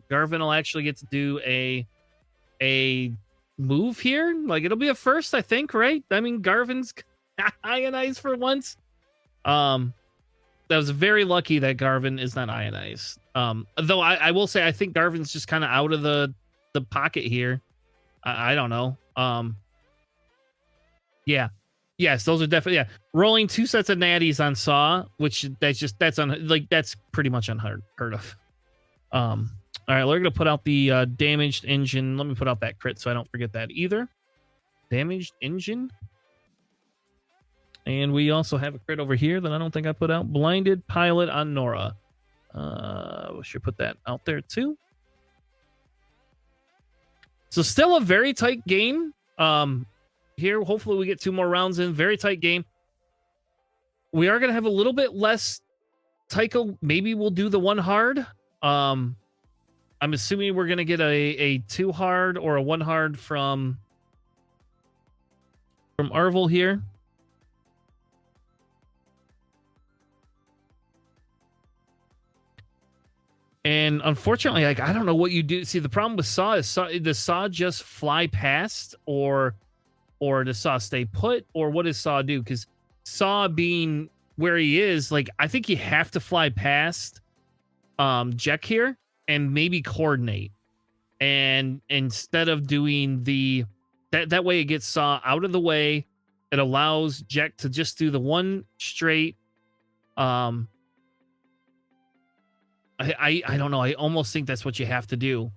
Garvin will actually get to do a move here. Like, it'll be a first, I think, right? I mean, Garvin's ionized for once. That was very lucky that Garvin is not ionized. Though I will say I think Garvin's just kind of out of the pocket here. I don't know. Yeah. Yes, those are definitely, yeah. Rolling 2 sets of natties on Saw, which that's pretty much unheard of. All right, we're gonna put out the damaged engine. Let me put out that crit so I don't forget that either. Damaged engine. And we also have a crit over here that I don't think I put out. Blinded pilot on Nora. We should put that out there too. So still a very tight game. Here, hopefully we get 2 more rounds in. Very tight game. We are going to have a little bit less Tycho. Maybe we'll do the 1 hard. I'm assuming we're going to get a 2 hard or a 1 hard from Arvel here. And unfortunately, like, I don't know what you do. See, the problem with Saw is does Saw just fly past, or does Saw stay put, or what does Saw do? Because Saw being where he is, like, I think you have to fly past Jack here and maybe coordinate. And instead of doing that way, it gets Saw out of the way. It allows Jack to just do the 1 straight. I don't know. I almost think that's what you have to do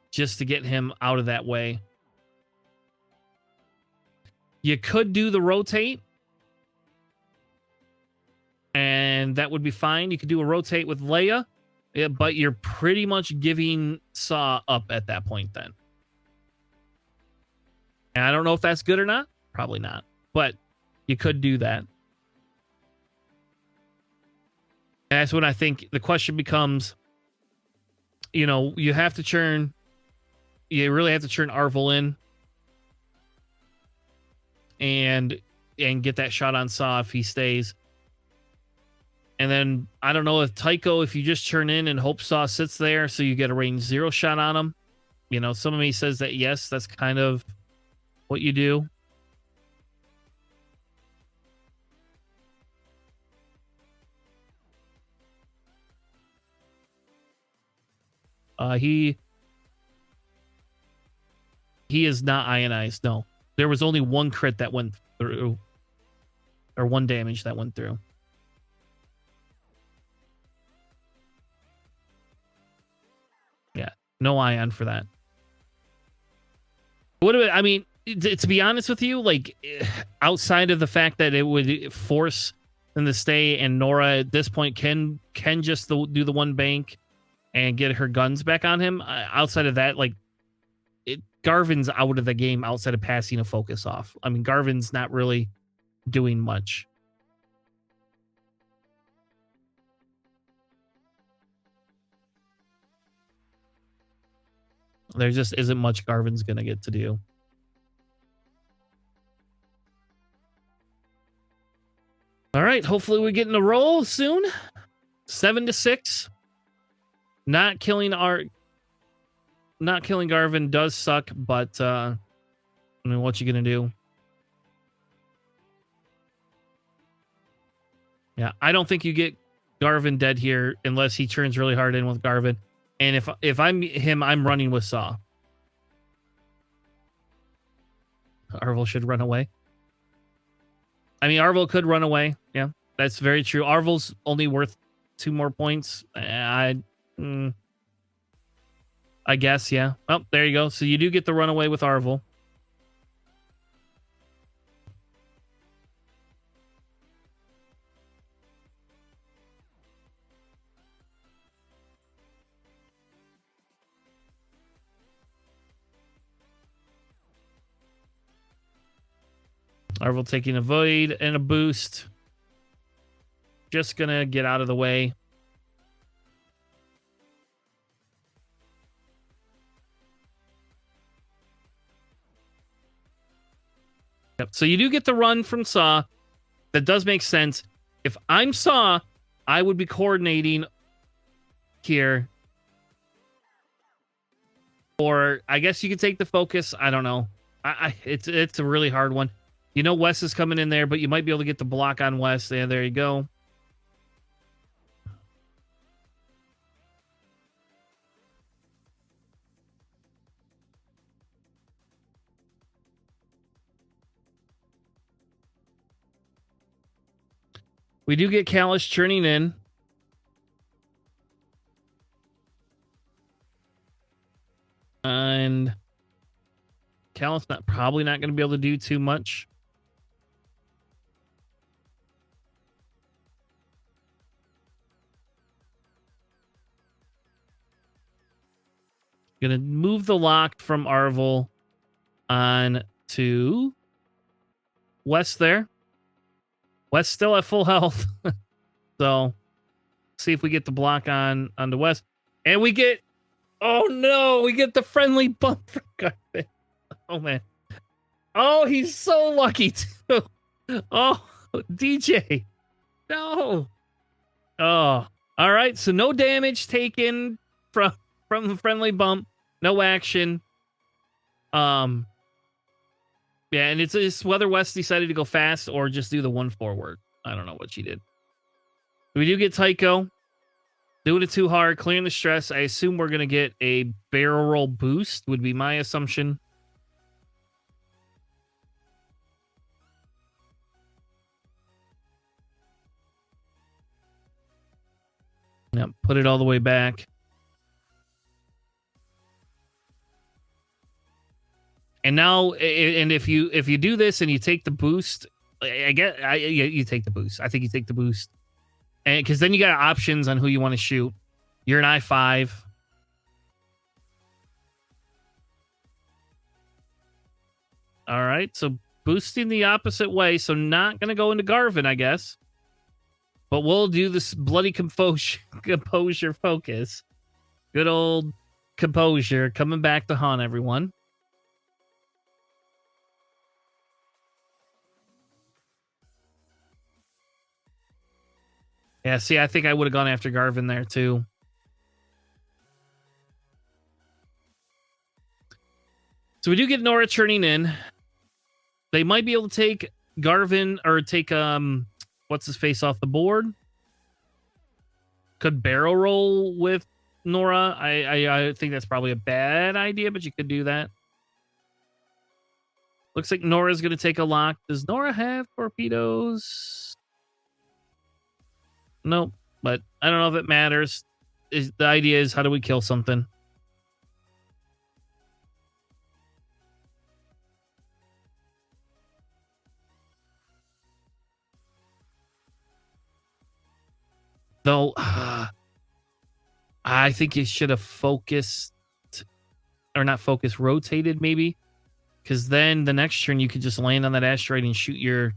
just to get him out of that way. You could do the rotate, and that would be fine. You could do a rotate with Leia, yeah, but you're pretty much giving Saw up at that point then. And I don't know if that's good or not. Probably not. But you could do that. And that's when I think the question becomes, you know, you have to churn. You really have to churn Arvel in. And get that shot on Saw if he stays. And then, I don't know if Tycho, if you just churn in and hope Saw sits there so you get a range 0 shot on him. You know, some of me says that, yes, that's kind of what you do. He is not ionized, no. There was only 1 crit that went through. Or 1 damage that went through. Yeah, no ion for that. What about, I mean, to be honest with you, like, outside of the fact that it would force them to stay, and Nora at this point can just do the 1 bank and get her guns back on him. Outside of that, like, Garvin's out of the game outside of passing a focus off. I mean, Garvin's not really doing much. There just isn't much Garvin's going to get to do. All right, hopefully we get in a roll soon. 7-6. Not killing Garvin does suck, but I mean, what you gonna do? Yeah, I don't think you get Garvin dead here unless he turns really hard in with Garvin. And if I'm him, I'm running with Saw. Arvel should run away. I mean, Arvel could run away. Yeah, that's very true. Arvel's only worth 2 more points. I guess, yeah. Oh, there you go. So you do get the runaway with Arvel. Arvel taking a void and a boost. Just gonna get out of the way. Yep. So you do get the run from Saw. That does make sense. If I'm Saw, I would be coordinating here. Or I guess you could take the focus. I don't know. It's a really hard one. You know Wes is coming in there, but you might be able to get the block on Wes. Yeah, there you go. We do get Callus churning in. And Callus probably not going to be able to do too much. Gonna move the lock from Arvel on to West there. West still at full health. So see if we get the block on the West. And we get, oh no, we get the friendly bump for Garvin. Oh man. Oh, he's so lucky too. Oh, DJ. No. Oh. All right. So no damage taken from the friendly bump. No action. Yeah, and it's whether West decided to go fast or just do the one forward. I don't know what she did. We do get Tycho. Doing it too hard, clearing the stress. I assume we're going to get a barrel roll boost, would be my assumption. Yep, put it all the way back. And now, and if you do this and you take the boost, you take the boost. I think you take the boost, and because then you got options on who you want to shoot. You're an I-5. All right, so boosting the opposite way, so not going to go into Garvin, I guess. But we'll do this bloody composure focus. Good old composure coming back to haunt everyone. Yeah, see, I think I would have gone after Garvin there too. So we do get Nora turning in. They might be able to take Garvin or take what's his face off the board. Could barrel roll with Nora. I think that's probably a bad idea, but you could do that. Looks like Nora's going to take a lock. Does Nora have torpedoes? Nope, but I don't know if it matters. The idea is, how do we kill something? Though, I think you should have focused, or not focused, rotated maybe. Because then the next turn you could just land on that asteroid and shoot your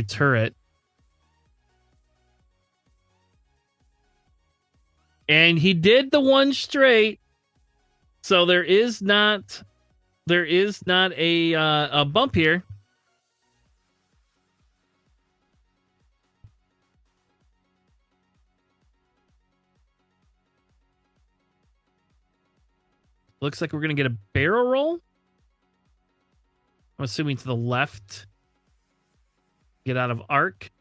turret. And he did the one straight. So there is not a bump here. Looks like we're going to get a barrel roll. I'm assuming to the left. Get out of arc.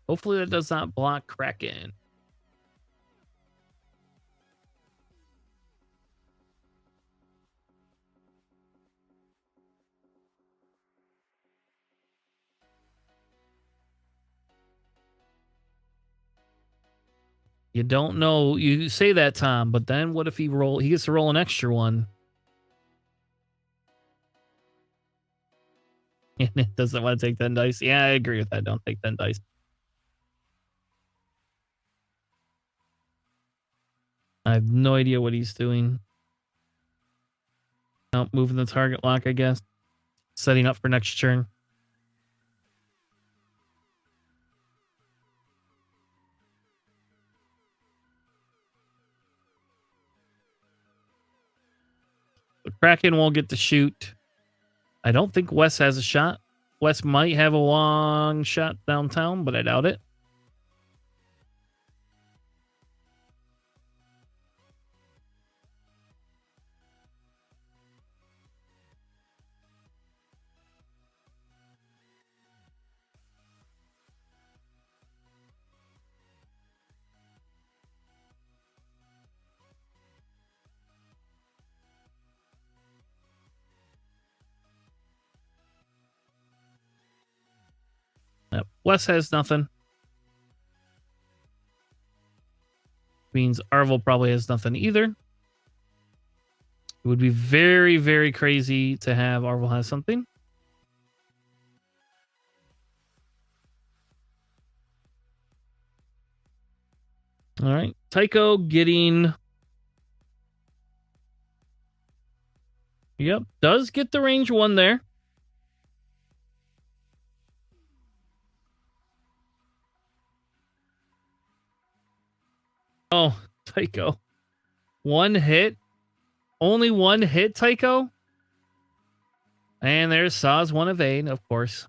Hopefully that does not block Kraken. You don't know. You say that, Tom, but then what if he gets to roll an extra one? And it doesn't want to take 10 dice. Yeah, I agree with that. Don't take 10 dice. I have no idea what he's doing. Oh, moving the target lock, I guess. Setting up for next turn. The Kraken won't get to shoot. I don't think Wes has a shot. Wes might have a long shot downtown, but I doubt it. Yep. Wes has nothing. Means Arvel probably has nothing either. It would be very, very crazy to have Arvel has something. All right. Tycho getting... Yep. Does get the range 1 there. Oh, Tycho. 1 hit. Only 1 hit, Tycho. And there's Saw's 1 of 8, of course.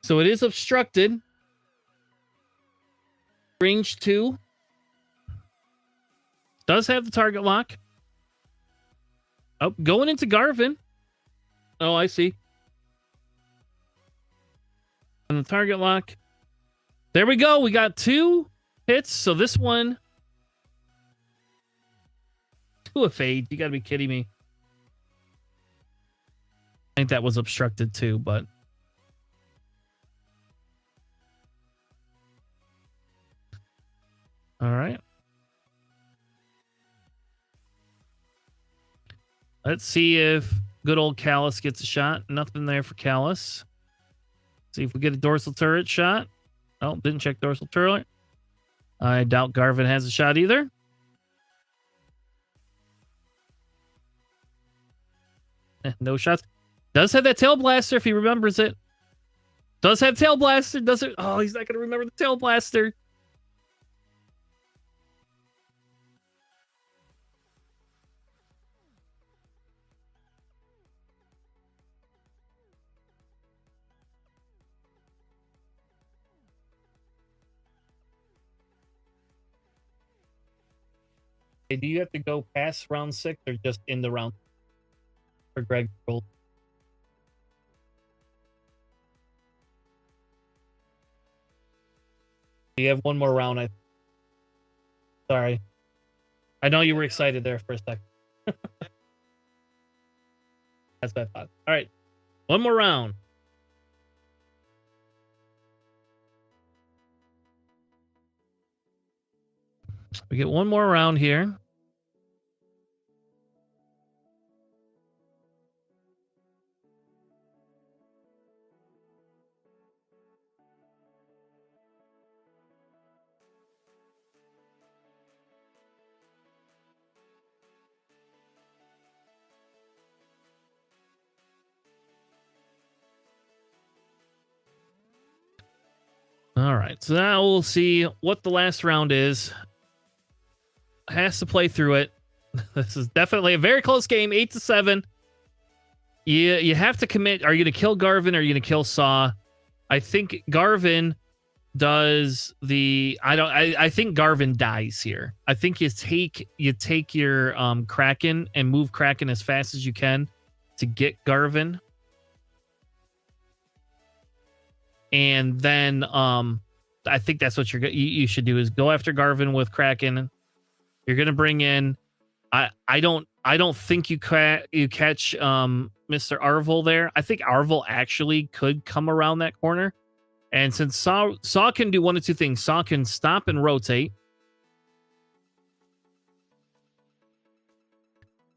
So it is obstructed. Range 2. Does have the target lock. Oh, going into Garvin. Oh, I see. And the target lock. There we go. We got 2 hits. So this one... 2 of fade. You gotta be kidding me. I think that was obstructed too, but... All right. Let's see if good old Callus gets a shot. Nothing there for Callus. See if we get a dorsal turret shot. Oh, didn't check dorsal turret. I doubt Garvin has a shot either. No shots. Does have that tail blaster if he remembers it. Does have tail blaster. Does it? Oh, he's not going to remember the tail blaster. Hey, do you have to go past round 6 or just in the round for Greg? You have 1 more round. Sorry. I know you were excited there for a second. That's what I thought. All right. 1 more round. We get 1 more round here. All right. So now we'll see what the last round is. Has to play through it. This is definitely a very close game, 8-7. You have to commit. Are you going to kill Garvin or are you going to kill Saw? I think Garvin does the... I think Garvin dies here. I think you take your Kraken and move Kraken as fast as you can to get Garvin. And then I think that's what you should do is go after Garvin with Kraken. You're gonna bring in. I don't think you catch Mr. Arvel there. I think Arvel actually could come around that corner, and since Saw can do 1 of 2 things. Saw can stop and rotate,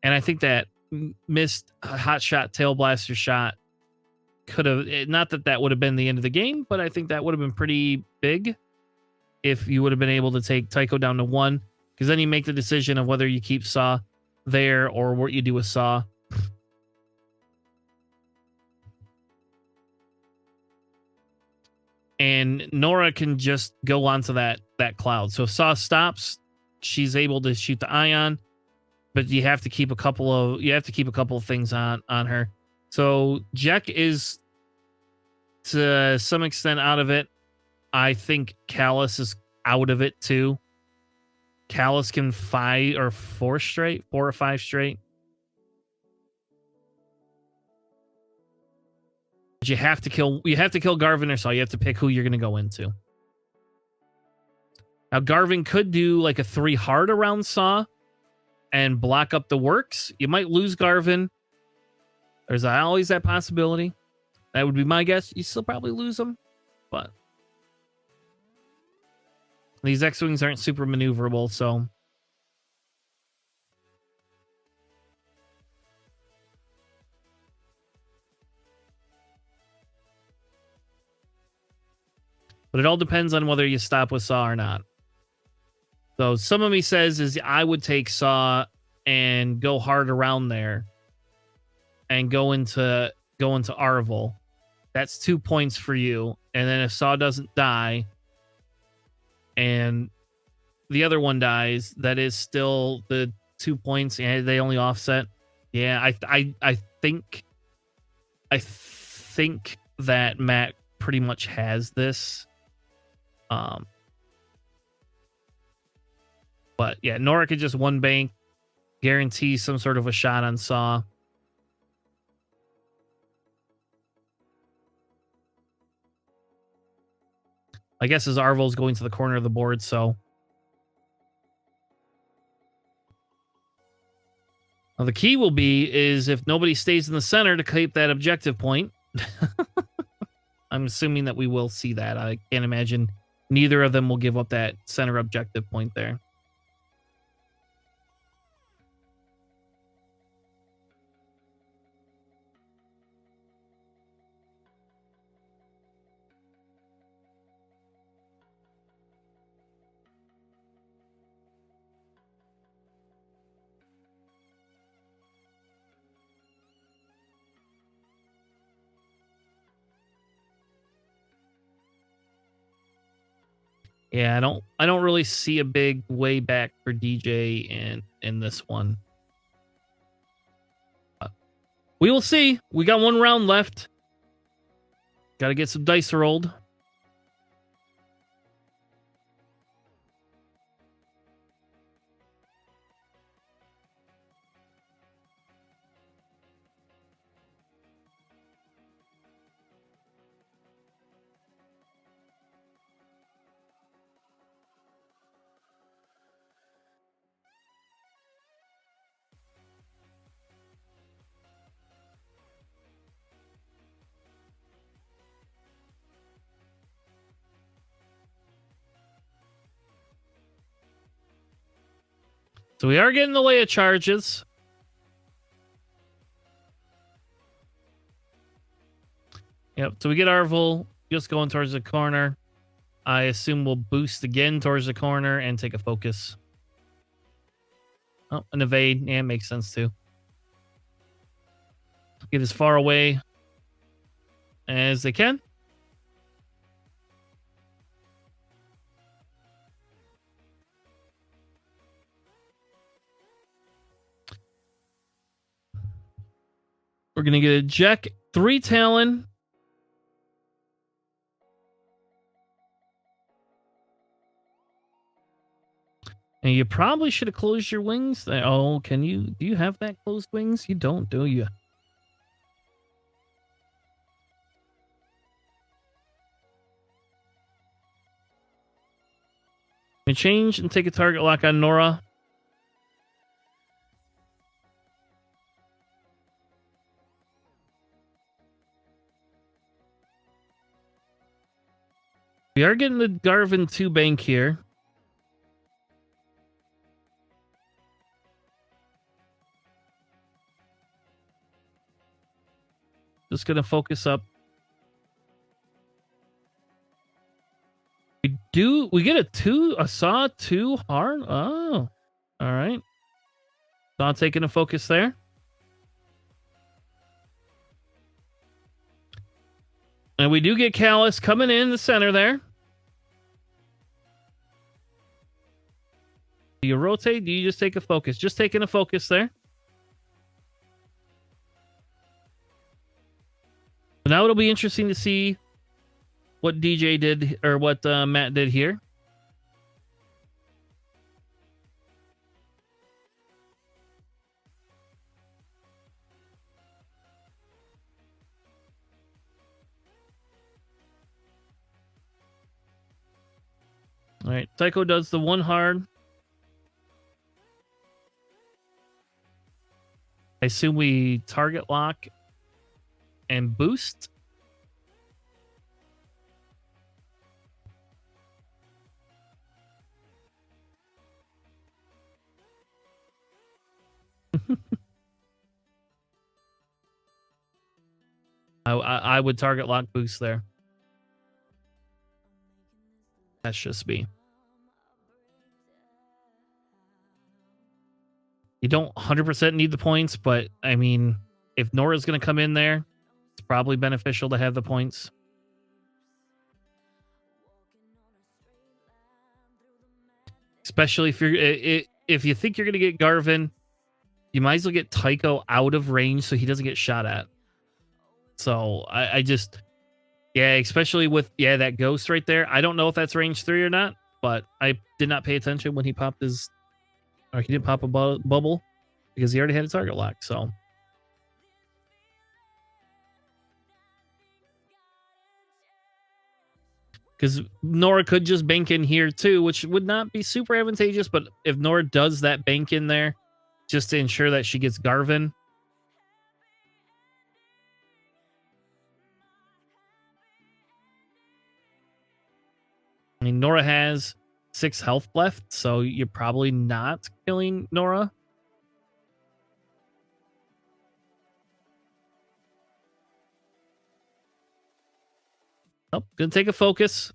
and I think that missed hot shot tail blaster shot could have, not that would have been the end of the game, but I think that would have been pretty big if you would have been able to take Tycho down to 1, because then you make the decision of whether you keep Saw there or what you do with Saw. And Nora can just go onto that cloud. So if Saw stops, she's able to shoot the ion, but you have to keep a couple of things on her. So Jack is to some extent out of it. I think Callus is out of it too. Callus can 5 or 4 or 5 straight. But you have to kill Garvin or Saw. You have to pick who you're going to go into. Now Garvin could do like a 3 hard around Saw and block up the works. You might lose Garvin. There's always that possibility. That would be my guess. You still probably lose them, but these X-Wings aren't super maneuverable, so... But it all depends on whether you stop with Saw or not. So some of me says is I would take Saw and go hard around there and go into Arvel. That's 2 points for you. And then if Saw doesn't die and the other one dies, that is still the 2 points, and they only offset. Yeah, I think that Matt pretty much has this. But yeah, Nora could just one bank, guarantee some sort of a shot on Saw. I guess as Arvel's going to the corner of the board, so. Well, the key will be is if nobody stays in the center to keep that objective point. I'm assuming that we will see that. I can't imagine neither of them will give up that center objective point there. Yeah, I don't really see a big way back for DJ in this one. We will see. We got one round left. Got to get some dice rolled. So we are getting the Leia charges. Yep, so we get Arvel just going towards the corner. I assume we'll boost again towards the corner and take a focus. Oh, an evade. Yeah, makes sense too. Get as far away as they can. We're going to get a Jack 3 Talon. And you probably should have closed your wings. Oh, can you? Do you have that closed wings? You don't, do you? You change and take a target lock on Nora. We are getting the Garvin 2 bank here. Just going to focus up. We get a Saw 2 hard? Oh, all right. Saw taking a focus there. And we do get Callus coming in the center there. Do you rotate? Do you just take a focus? Just taking a focus there. So now it'll be interesting to see what DJ did, or what Matt did here. All right, Psycho does the one hard. I assume we target lock and boost. I would target lock boost there. That's just me. You don't 100% need the points, but I mean, if Nora's going to come in there, it's probably beneficial to have the points. Especially if you think you're going to get Garvin, you might as well get Tycho out of range so he doesn't get shot at. So I just, yeah, especially with, yeah, that ghost right there. I don't know if that's range 3 or not, but I did not pay attention when he popped his, or he didn't pop a bubble because he already had a target lock. So because Nora could just bank in here too, which would not be super advantageous. But if Nora does that bank in there just to ensure that she gets Garvin, I mean, Nora has 6 health left, so you're probably not killing Nora. Oh, gonna take a focus.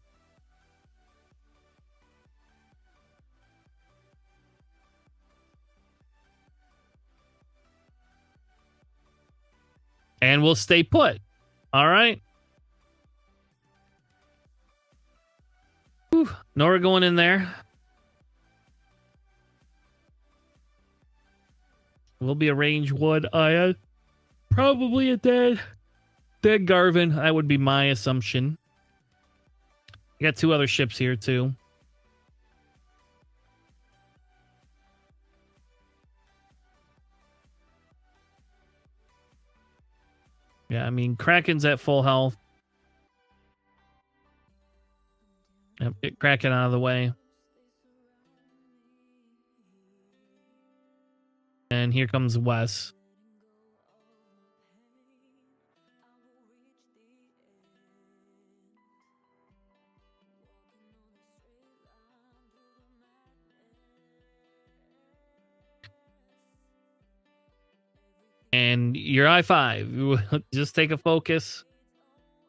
And we'll stay put. All right. Whew. Nora going in there. Will be a range wood. Probably a dead Garvin. That would be my assumption. You got 2 other ships here too. Yeah, I mean, Kraken's at full health. Yep, get Kraken out of the way. And here comes Wes. And your I5. Just take a focus.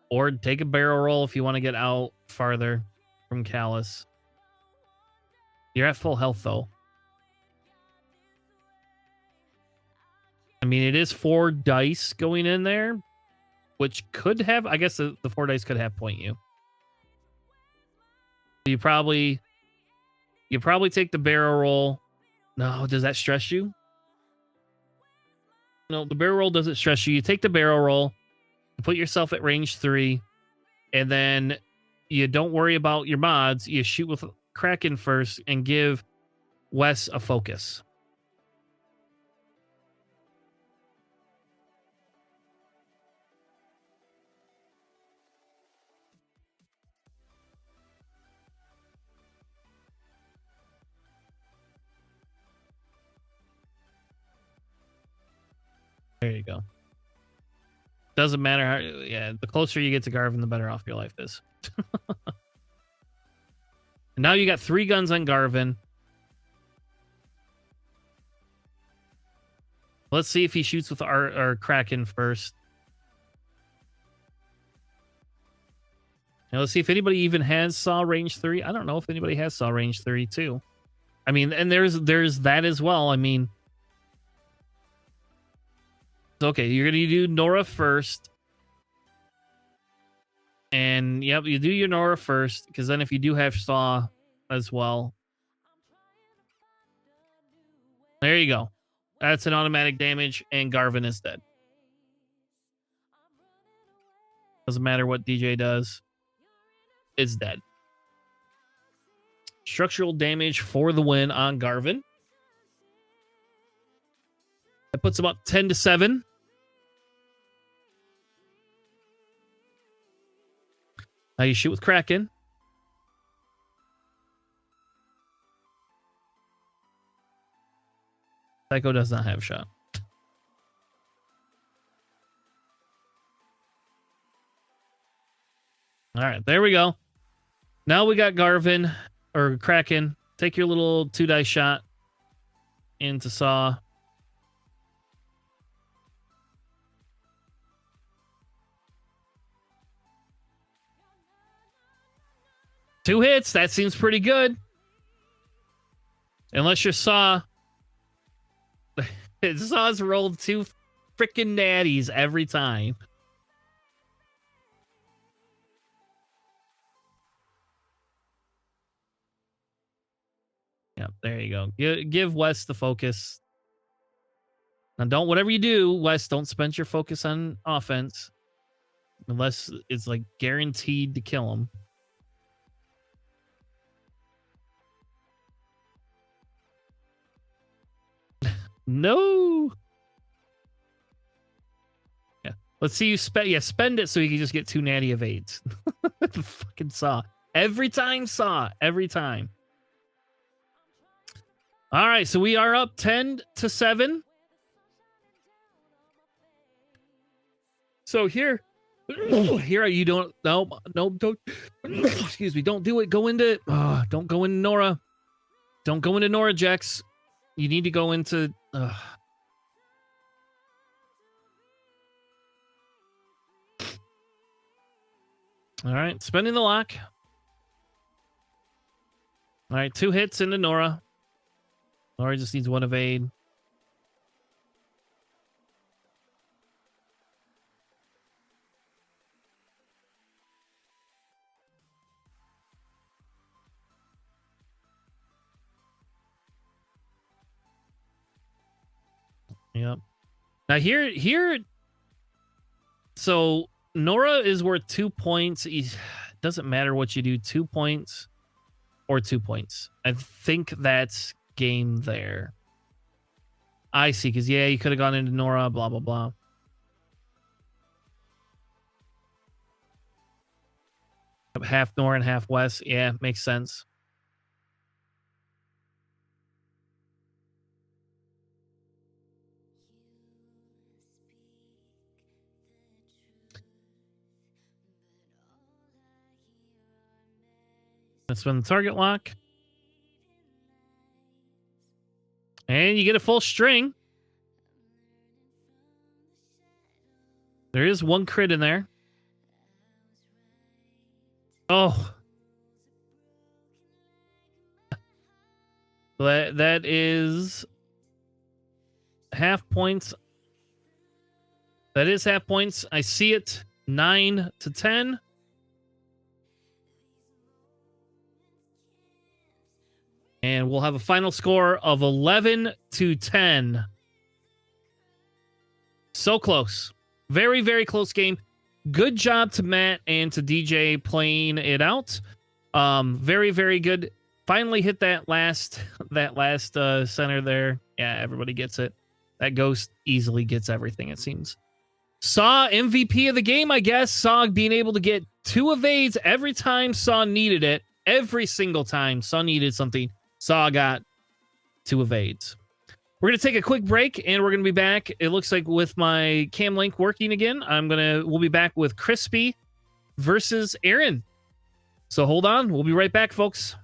Or take a barrel roll if you want to get out farther from Callus. You're at full health, though. I mean, it is 4 dice going in there, which could have... I guess the 4 dice could have point you. You probably take the barrel roll. No, does that stress you? No, the barrel roll doesn't stress you. You take the barrel roll, put yourself at range 3, and then you don't worry about your mods. You shoot with Kraken first and give Wes a focus. There you go. Doesn't matter how, yeah, the closer you get to Garvin, the better off your life is. And now you got 3 guns on Garvin. Let's see if he shoots with our Kraken first. Now let's see if anybody even has Saw range 3. I don't know if anybody has Saw range 3 too. I mean, and there's that as well. I mean, okay, you're gonna do Nora first. And yep, you do your Nora first, because then if you do have Saw as well. There you go. That's an automatic damage, and Garvin is dead. Doesn't matter what DJ does. It's dead. Structural damage for the win on Garvin. That puts him up 10-7. Now you shoot with Kraken. Psycho does not have shot. All right, there we go. Now we got Garvin or Kraken. Take your little 2-die shot into Saw. Two hits. That seems pretty good. Unless your Saw. Saw's rolled 2 freaking natties every time. Yep, there you go. Give Wes the focus. Now, don't, whatever you do, Wes, don't spend your focus on offense. Unless it's like guaranteed to kill him. No. Yeah. Let's see you spend. Yeah, spend it so you can just get 2 natty evades. Fucking Saw. Every time, Saw. Every time. All right, so we are up 10-7. So here you don't. No, don't. Excuse me. Don't do it. Go into. Don't go into Nora. Don't go into Nora, Jex. You need to go into. All right, spending the lock. All right, 2 hits into Nora. Nora just needs 1 evade. Yep. Now here. So Nora is worth 2 points. It doesn't matter what you do. 2 points or 2 points. I think that's game there. I see, because yeah, you could have gone into Nora, blah blah blah. Half Nora and half West. Yeah, makes sense. Let's spin the target lock. And you get a full string. There is 1 crit in there. Oh. That is half points. That is half points. I see it. 9-10. And we'll have a final score of 11-10. So close. Very, very close game. Good job to Matt and to DJ playing it out. Very, very good. Finally hit that last center there. Yeah, everybody gets it. That ghost easily gets everything, it seems. Saw MVP of the game, I guess. Saw being able to get 2 evades every time Saw needed it. Every single time Saw needed something, Saw got 2 evades. We're going to take a quick break, and we're going to be back. It looks like with my cam link working again, we'll be back with Crispy versus Aaron. So hold on. We'll be right back, folks.